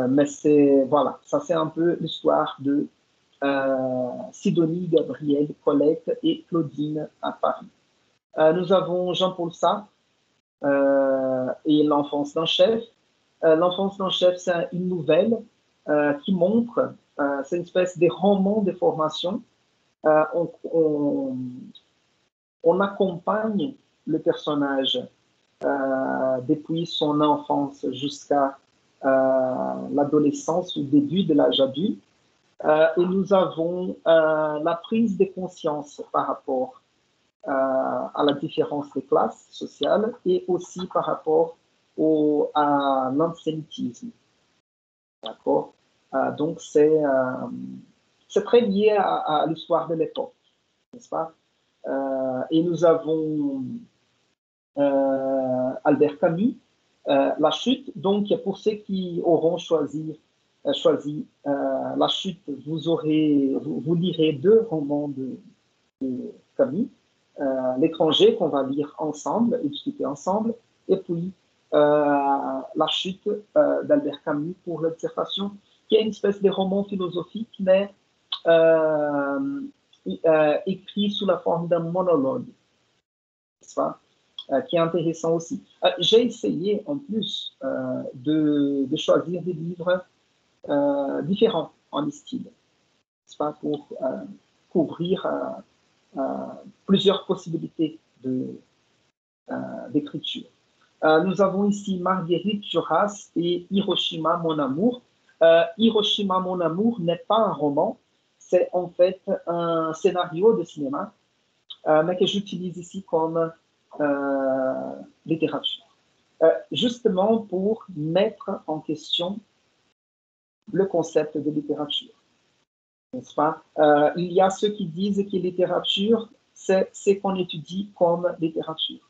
[SPEAKER 1] Mais voilà, ça c'est un peu l'histoire de Sidonie, Gabrielle, Colette et Claudine à Paris. Nous avons Jean-Paul Sartre et L'enfance d'un chef. L'enfance d'un chef, c'est une nouvelle qui montre, c'est une espèce de roman de formation. On accompagne le personnage depuis son enfance jusqu'à l'adolescence ou début de l'âge adulte. Et nous avons la prise de conscience par rapport à la différence des classes sociales et aussi par rapport à l'antisémitisme. D'accord? Donc, c'est très lié à l'histoire de l'époque, n'est-ce pas? Et nous avons Albert Camus, La Chute. Donc, pour ceux qui auront choisi La Chute, vous lirez deux romans de Camus. L'étranger qu'on va lire ensemble et discuter ensemble, et puis La Chute d'Albert Camus pour la dissertation, qui est une espèce de roman philosophique, mais écrit sous la forme d'un monologue, qui est intéressant aussi. J'ai essayé en plus de choisir des livres différents en style, pour couvrir plusieurs possibilités d'écriture. Nous avons ici Marguerite Duras et Hiroshima, mon amour. Hiroshima, mon amour n'est pas un roman, c'est en fait un scénario de cinéma, mais que j'utilise ici comme littérature. Justement pour mettre en question le concept de littérature. N'est-ce pas? Il y a ceux qui disent que littérature, c'est ce qu'on étudie comme littérature.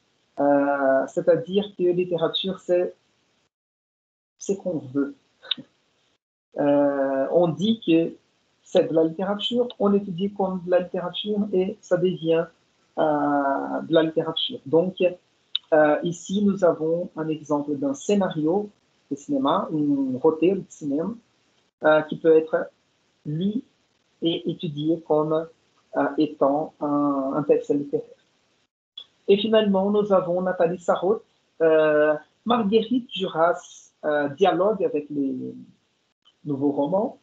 [SPEAKER 1] C'est-à-dire que littérature, c'est ce qu'on veut. On dit que c'est de la littérature, on étudie comme de la littérature et ça devient de la littérature. Donc, ici, nous avons un exemple d'un scénario de cinéma, une roteiro de cinéma, qui peut être lu et étudié comme étant un texte littéraire. Et finalement, nous avons Nathalie Sarraute. Marguerite Duras dialogue avec les nouveaux romans,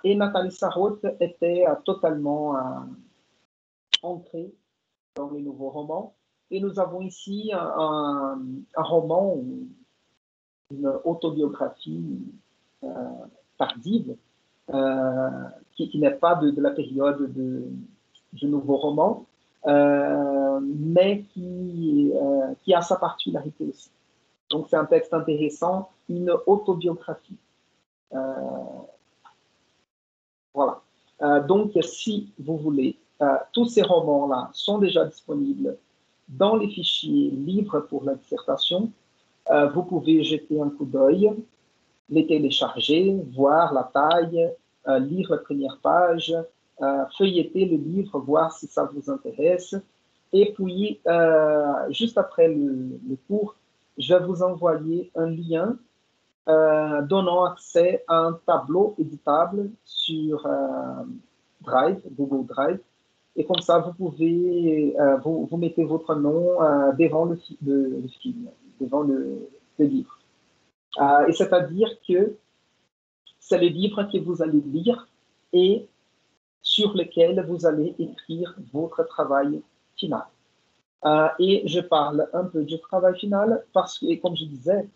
[SPEAKER 1] et Nathalie Sarraute était totalement entrée dans les nouveaux romans. Et nous avons ici un roman, une autobiographie tardive, qui n'est pas de la période du nouveau roman, mais qui a sa particularité aussi. Donc c'est un texte intéressant, une autobiographie. Voilà. Donc si vous voulez, tous ces romans-là sont déjà disponibles dans les fichiers libres pour la dissertation. Vous pouvez jeter un coup d'œil, les télécharger, voir la taille, lire la première page, feuilleter le livre, voir si ça vous intéresse. Et puis, juste après le cours, je vais vous envoyer un lien donnant accès à un tableau éditable sur Drive, Google Drive. Et comme ça, vous pouvez, vous mettez votre nom devant le film, devant le livre. Et c'est-à-dire que c'est le livre que vous allez lire et sur lequel vous allez écrire votre travail final. Et je parle un peu du travail final parce que, comme je disais,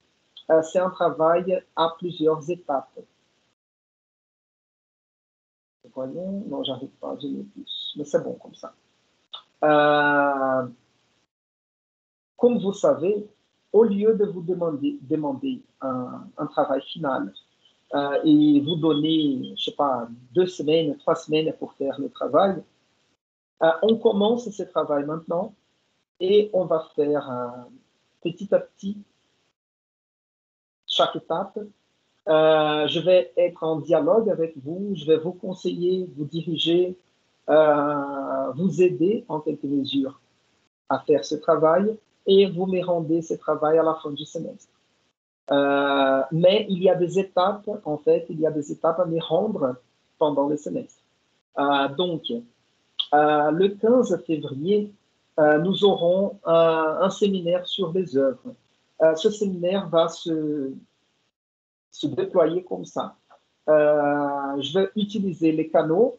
[SPEAKER 1] c'est un travail à plusieurs étapes. Voyons, non, j'arrive pas à donner plus, mais c'est bon comme ça. Comme vous savez, au lieu de vous demander un travail final et vous donner, je sais pas, 2 semaines, 3 semaines pour faire le travail, on commence ce travail maintenant et on va faire petit à petit chaque étape Je vais être en dialogue avec vous, je vais vous conseiller, vous diriger, vous aider en quelque mesure à faire ce travail et vous me rendez ce travail à la fin du semestre. Mais il y a des étapes, en fait, il y a des étapes à me rendre pendant le semestre. Donc, le 15 février, nous aurons un séminaire sur les œuvres. Ce séminaire va se déployer comme ça. Je vais utiliser les canaux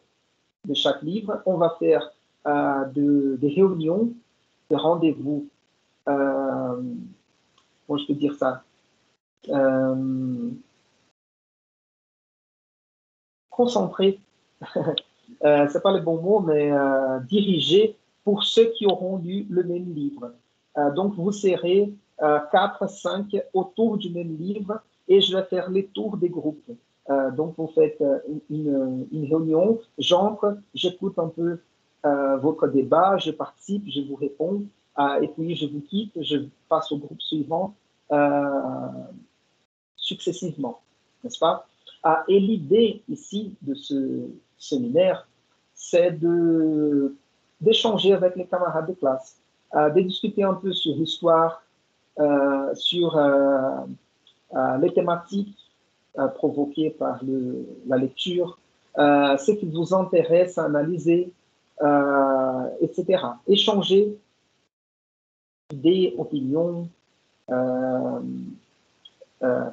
[SPEAKER 1] de chaque livre. On va faire des réunions, des rendez-vous. Comment je peux dire ça? Concentrés. C'est pas le bon mot, mais dirigés pour ceux qui auront lu le même livre. Donc, vous serez 4, 5 autour du même livre et je vais faire les tours des groupes. Donc, vous faites une réunion, j'entre, j'écoute un peu votre débat, je participe, je vous réponds, et puis je vous quitte, je passe au groupe suivant successivement, n'est-ce pas? Et l'idée ici de ce séminaire, c'est d'échanger avec les camarades de classe, de discuter un peu sur l'histoire, sur les thématiques provoquées par la lecture, ce qui vous intéresse à analyser, etc. Échanger des opinions,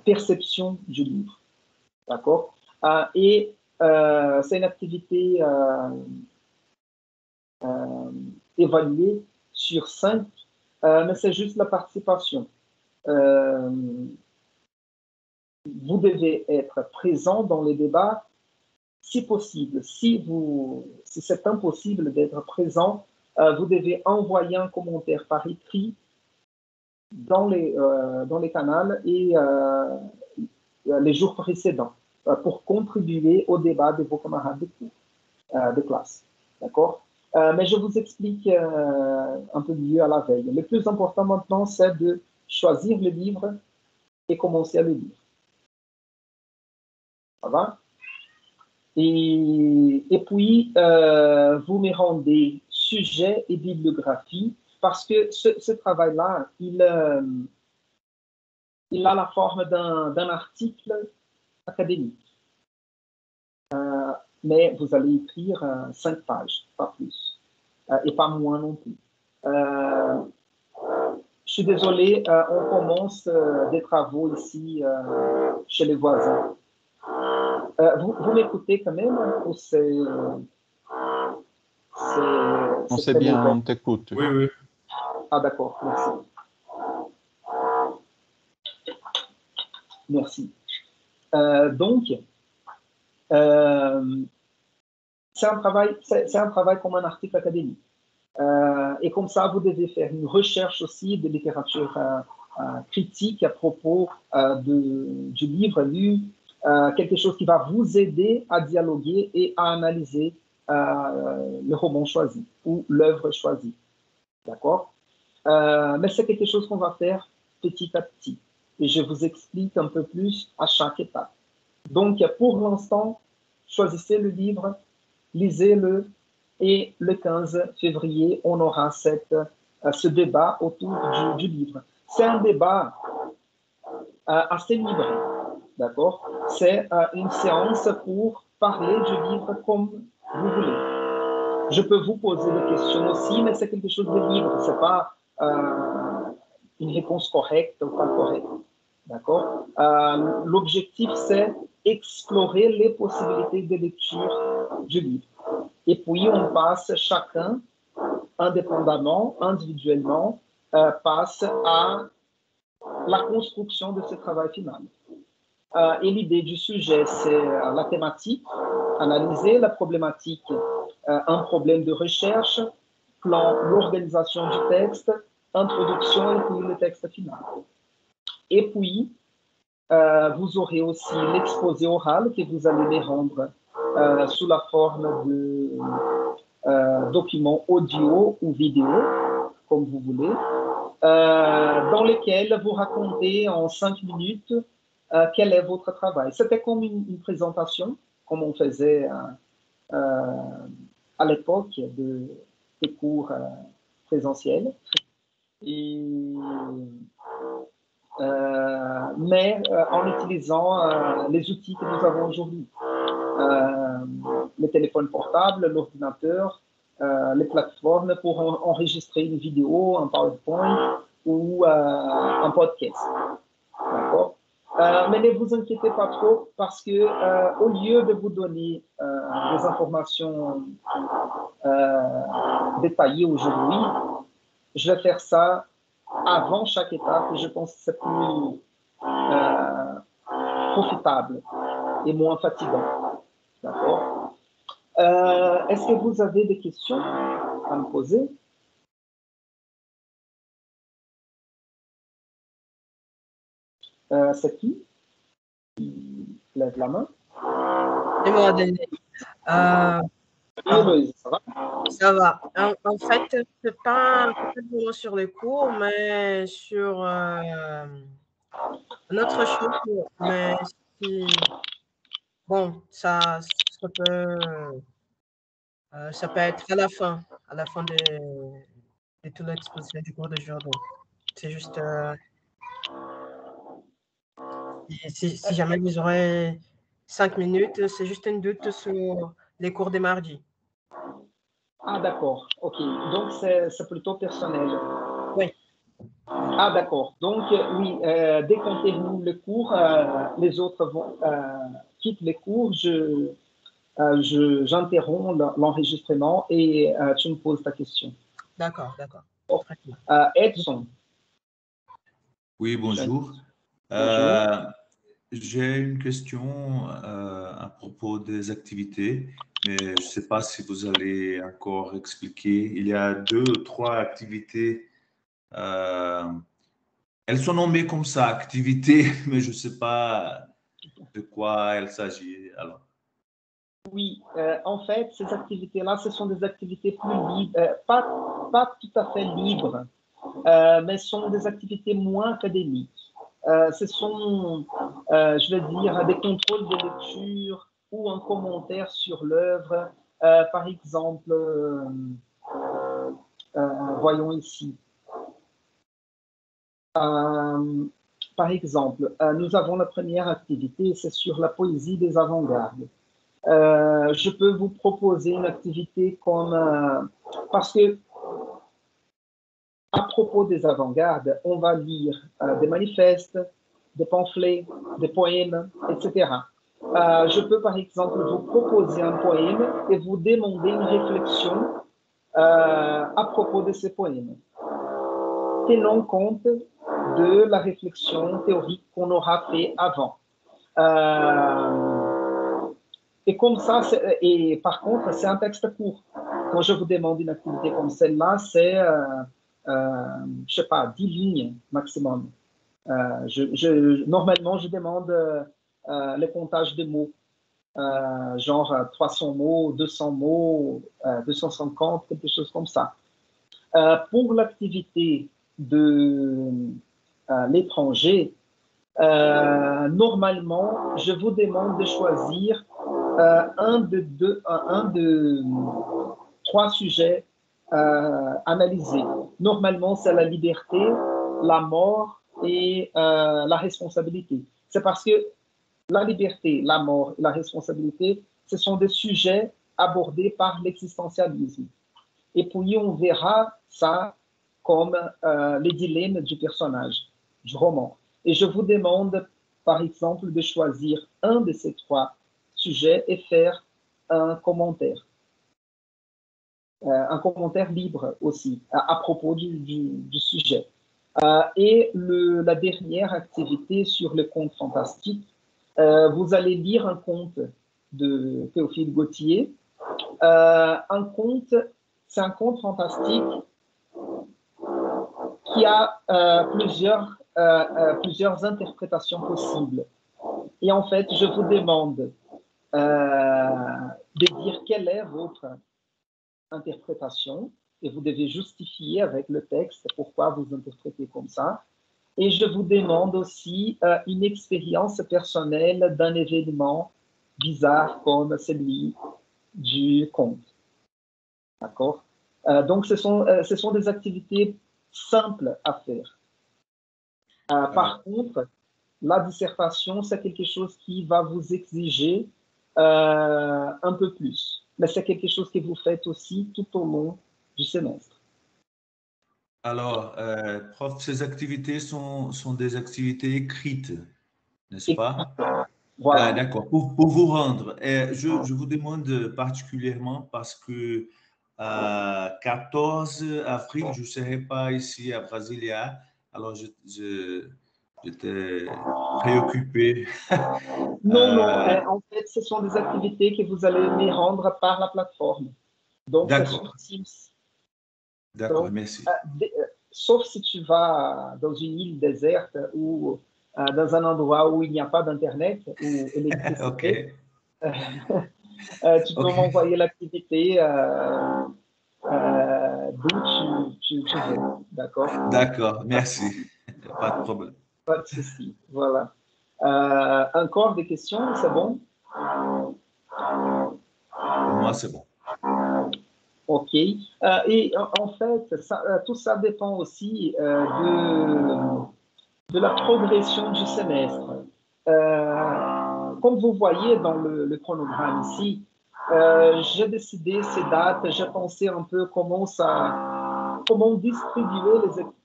[SPEAKER 1] perception du livre. D'accord? Et c'est une activité évaluée sur 5, mais c'est juste la participation. Vous devez être présent dans les débats si possible. Si c'est impossible d'être présent, vous devez envoyer un commentaire par écrit dans les canaux et les jours précédents pour contribuer au débat de vos camarades de cours, de classe. D'accord? Mais je vous explique un peu mieux à la veille. Le plus important maintenant, c'est de choisir le livre et commencer à le lire. Ça va? Et puis, vous me rendez sujet et bibliographie parce que ce travail-là, il a la forme d'un article académique. Mais vous allez écrire 5 pages, pas plus, et pas moins non plus. Je suis désolé, on commence des travaux ici chez les voisins. Vous m'écoutez quand même ou
[SPEAKER 5] on sait bien, on t'écoute.
[SPEAKER 3] Oui, oui.
[SPEAKER 1] Ah d'accord, merci. Merci. Donc, c'est un travail comme un article académique. Et comme ça, vous devez faire une recherche aussi de littérature critique à propos du livre lu, quelque chose qui va vous aider à dialoguer et à analyser le roman choisi ou l'œuvre choisie. D'accord? Mais c'est quelque chose qu'on va faire petit à petit. Et je vous explique un peu plus à chaque étape. Donc, pour l'instant, choisissez le livre, lisez-le, et le 15 février, on aura ce débat autour du livre. C'est un débat assez libre, d'accord? C'est une séance pour parler du livre comme vous voulez. Je peux vous poser des questions aussi, mais c'est quelque chose de libre. Ce n'est pas une réponse correcte ou pas correcte. D'accord? L'objectif, c'est explorer les possibilités de lecture du livre. Et puis, on passe chacun, indépendamment, individuellement, passe à la construction de ce travail final. Et l'idée du sujet, c'est la thématique, analyser la problématique, un problème de recherche, plan, l'organisation du texte, introduction et puis le texte final. Et puis, vous aurez aussi l'exposé oral que vous allez les rendre sous la forme de documents audio ou vidéo, comme vous voulez, dans lesquels vous racontez en 5 minutes quel est votre travail. C'était comme une présentation, comme on faisait à l'époque des cours présentiels. Mais en utilisant les outils que nous avons aujourd'hui. Les téléphones portables, l'ordinateur, les plateformes pour enregistrer une vidéo, un PowerPoint ou un podcast. D'accord? Mais ne vous inquiétez pas trop parce que au lieu de vous donner des informations détaillées aujourd'hui, je vais faire ça avant chaque étape et je pense que c'est plus profitable et moins fatigant. D'accord? Est-ce que vous avez des questions à me poser? C'est qui lève la main?
[SPEAKER 6] C'est moi, Denis.
[SPEAKER 1] Oui, ça va?
[SPEAKER 6] Ça va. En fait, c'est pas vraiment sur les cours, mais sur notre chose. Mais si, bon, ça peut être à la fin de toute l'exposition du cours d'aujourd'hui. C'est juste, si jamais vous aurez 5 minutes, c'est juste une doute sur les cours de mardi.
[SPEAKER 1] Ah, d'accord. OK. Donc, c'est plutôt personnel.
[SPEAKER 6] Oui.
[SPEAKER 1] Ah, d'accord. Donc, oui, dès qu'on termine le cours, les autres quittent les cours. J'interromps l'enregistrement et tu me poses ta question.
[SPEAKER 6] D'accord, d'accord.
[SPEAKER 1] Edson.
[SPEAKER 7] Oui, bonjour.
[SPEAKER 1] Bonjour.
[SPEAKER 7] J'ai une question à propos des activités, mais je ne sais pas si vous allez encore expliquer. Il y a 2 ou 3 activités. Elles sont nommées comme ça, activités, mais je ne sais pas de quoi il s'agit. Alors.
[SPEAKER 1] Oui, en fait, ces activités-là, ce sont des activités plus libres, pas tout à fait libres, mais sont des activités moins académiques. Ce sont, je vais dire, des contrôles de lecture ou un commentaire sur l'œuvre. Par exemple, voyons ici. Par exemple, nous avons la première activité, c'est sur la poésie des avant-gardes. Je peux vous proposer une activité comme... parce que à propos des avant-gardes, on va lire des manifestes, des pamphlets, des poèmes, etc. Je peux par exemple vous proposer un poème et vous demander une réflexion à propos de ces poèmes, tenant compte de la réflexion théorique qu'on aura fait avant. Et comme ça, et par contre, c'est un texte court. Quand je vous demande une activité comme celle-là, c'est, je sais pas, 10 lignes maximum. Normalement, je demande le comptage de mots, genre 300 mots, 200 mots, 250, quelque chose comme ça. Pour l'activité de l'étranger, normalement, je vous demande de choisir un de 3 sujets analysés. Normalement, c'est la liberté, la mort et la responsabilité. C'est parce que la liberté, la mort et la responsabilité, ce sont des sujets abordés par l'existentialisme. Et puis, on verra ça comme les dilemmes du personnage, du roman. Et je vous demande, par exemple, de choisir un de ces 3 sujets et faire un commentaire libre aussi à propos du sujet. Et la dernière activité sur le conte fantastique, vous allez lire un conte de Théophile Gautier. Un conte, c'est un conte fantastique qui a plusieurs interprétations possibles. Et en fait, je vous demande de dire quelle est votre interprétation et vous devez justifier avec le texte pourquoi vous interprétez comme ça. Et je vous demande aussi une expérience personnelle d'un événement bizarre comme celui du conte. D'accord? Donc, ce sont des activités simples à faire. Par contre, la dissertation, c'est quelque chose qui va vous exiger un peu plus. Mais c'est quelque chose que vous faites aussi tout au long du semestre.
[SPEAKER 7] Alors, prof, ces activités sont des activités écrites, n'est-ce pas?
[SPEAKER 1] Voilà.
[SPEAKER 7] D'accord. Pour vous rendre, je vous demande particulièrement parce que 14 avril, je ne serai pas ici à Brasilia, alors j'étais préoccupé.
[SPEAKER 1] Non, en fait, ce sont des activités que vous allez me rendre par la plateforme. Donc, c'est sur
[SPEAKER 7] D'accord,
[SPEAKER 1] Teams.
[SPEAKER 7] d'accord,
[SPEAKER 1] Donc,
[SPEAKER 7] merci.
[SPEAKER 1] sauf si tu vas dans une île déserte ou dans un endroit où il n'y a pas d'Internet ou
[SPEAKER 7] Ok,
[SPEAKER 1] électricité, tu peux
[SPEAKER 7] ok,
[SPEAKER 1] m'envoyer l'activité d'où tu veux. D'accord?
[SPEAKER 7] d'accord, merci. Pas de problème.
[SPEAKER 1] Pas de souci. Voilà. Encore des questions, c'est bon?
[SPEAKER 7] Pour moi, c'est bon.
[SPEAKER 1] OK. Et en fait, tout ça dépend aussi de la progression du semestre. Comme vous voyez dans le chronogramme ici, j'ai décidé ces dates, j'ai pensé un peu comment distribuer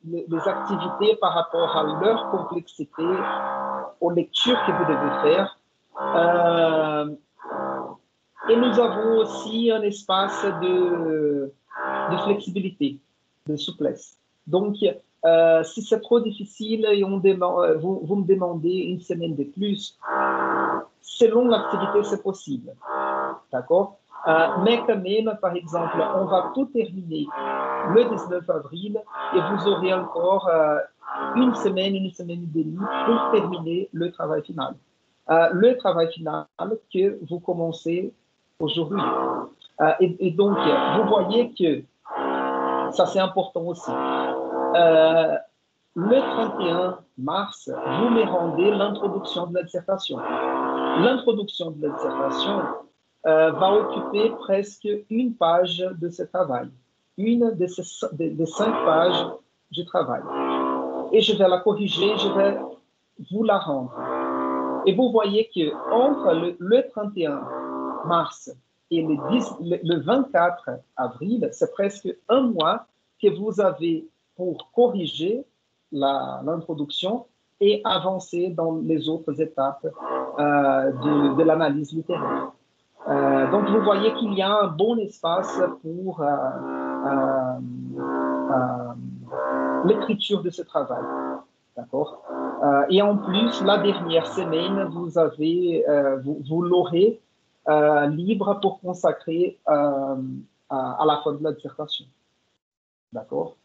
[SPEAKER 1] les activités par rapport à leur complexité, aux lectures que vous devez faire. Et nous avons aussi un espace de flexibilité, de souplesse. Donc, si c'est trop difficile et vous me demandez une semaine de plus, selon l'activité, c'est possible. D'accord? Mais quand même, par exemple, on va tout terminer le 19 avril et vous aurez encore une semaine et demie pour terminer le travail final. Le travail final que vous commencez aujourd'hui. Et donc, vous voyez que ça, c'est important aussi. Le 31 mars, vous me rendez l'introduction de la dissertation. L'introduction de la dissertation va occuper presque une page de ce travail, une des 5 pages du travail. Et je vais la corriger, je vais vous la rendre. Et vous voyez que entre le 31 mars et le 24 avril, c'est presque un mois que vous avez pour corriger l'introduction et avancer dans les autres étapes de l'analyse littéraire. Donc, vous voyez qu'il y a un bon espace pour l'écriture de ce travail. D'accord? Et en plus, la dernière semaine, vous l'aurez libre pour consacrer à la fin de la dissertation. D'accord?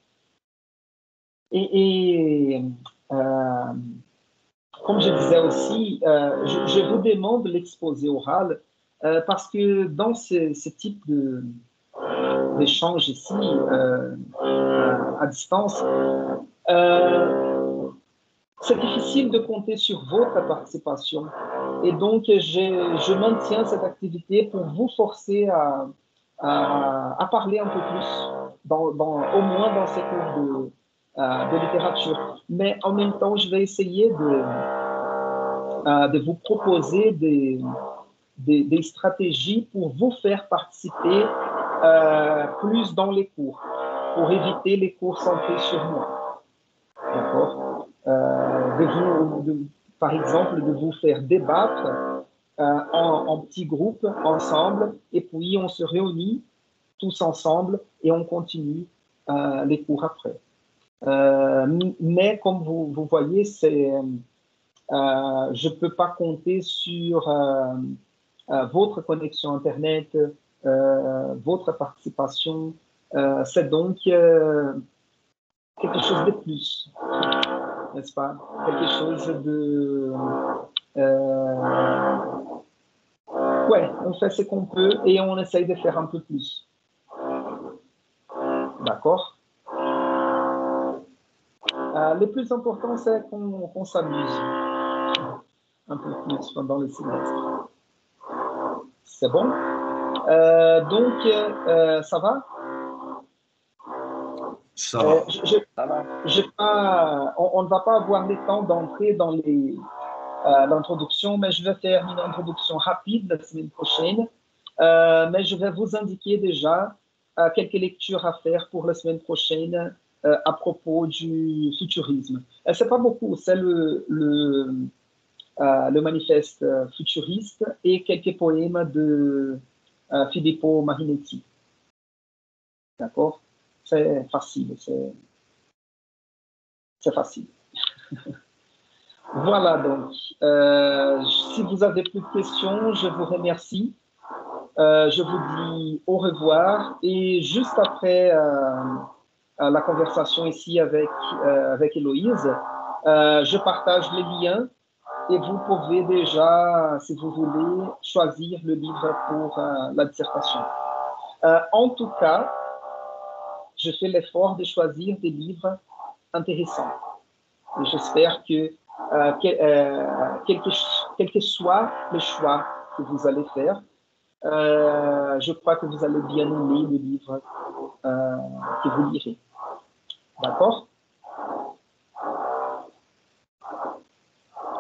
[SPEAKER 1] Et comme je disais aussi, je vous demande l'exposé oral parce que dans ce type d'échange ici, à distance, c'est difficile de compter sur votre participation. Et donc, je maintiens cette activité pour vous forcer à parler un peu plus, au moins dans ces cours de littérature. Mais en même temps, je vais essayer de vous proposer des stratégies pour vous faire participer plus dans les cours, pour éviter les cours centrés sur moi. D'accord? Par exemple, de vous faire débattre en petits groupes ensemble, et puis on se réunit tous ensemble et on continue les cours après. Mais comme vous voyez, je ne peux pas compter sur votre connexion Internet, votre participation. C'est donc quelque chose de plus, n'est-ce pas? Quelque chose de... ouais, on fait ce qu'on peut et on essaye de faire un peu plus. D'accord? Le plus important, c'est qu'on s'amuse un peu plus pendant le semestre. C'est bon? Donc, ça va?
[SPEAKER 7] Ça va.
[SPEAKER 1] On ne va pas avoir le temps d'entrer dans l'introduction, mais je vais faire une introduction rapide la semaine prochaine. Mais je vais vous indiquer déjà quelques lectures à faire pour la semaine prochaine à propos du futurisme. Ce n'est pas beaucoup, c'est le manifeste futuriste et quelques poèmes de Filippo Marinetti. D'accord? C'est facile, c'est facile. Voilà donc. Si vous avez plus de questions, je vous remercie. Je vous dis au revoir et juste après la conversation ici avec Héloïse, je partage les liens et vous pouvez déjà, si vous voulez, choisir le livre pour la dissertation. En tout cas, je fais l'effort de choisir des livres intéressants. Et j'espère que quel que soit le choix que vous allez faire, je crois que vous allez bien aimer le livre que vous lirez. D'accord?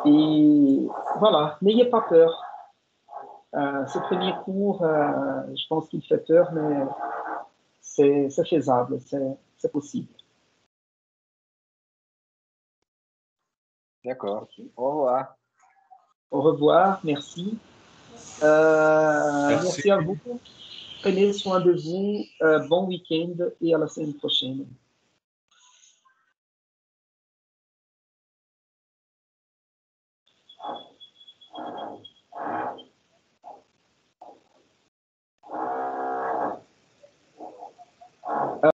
[SPEAKER 1] Et voilà, n'ayez pas peur. Ce premier cours, je pense qu'il fait peur, mais c'est faisable, c'est possible.
[SPEAKER 4] D'accord. Au revoir.
[SPEAKER 1] Au revoir, merci. Merci à vous. Prenez soin de vous. Bon week-end et à la semaine prochaine.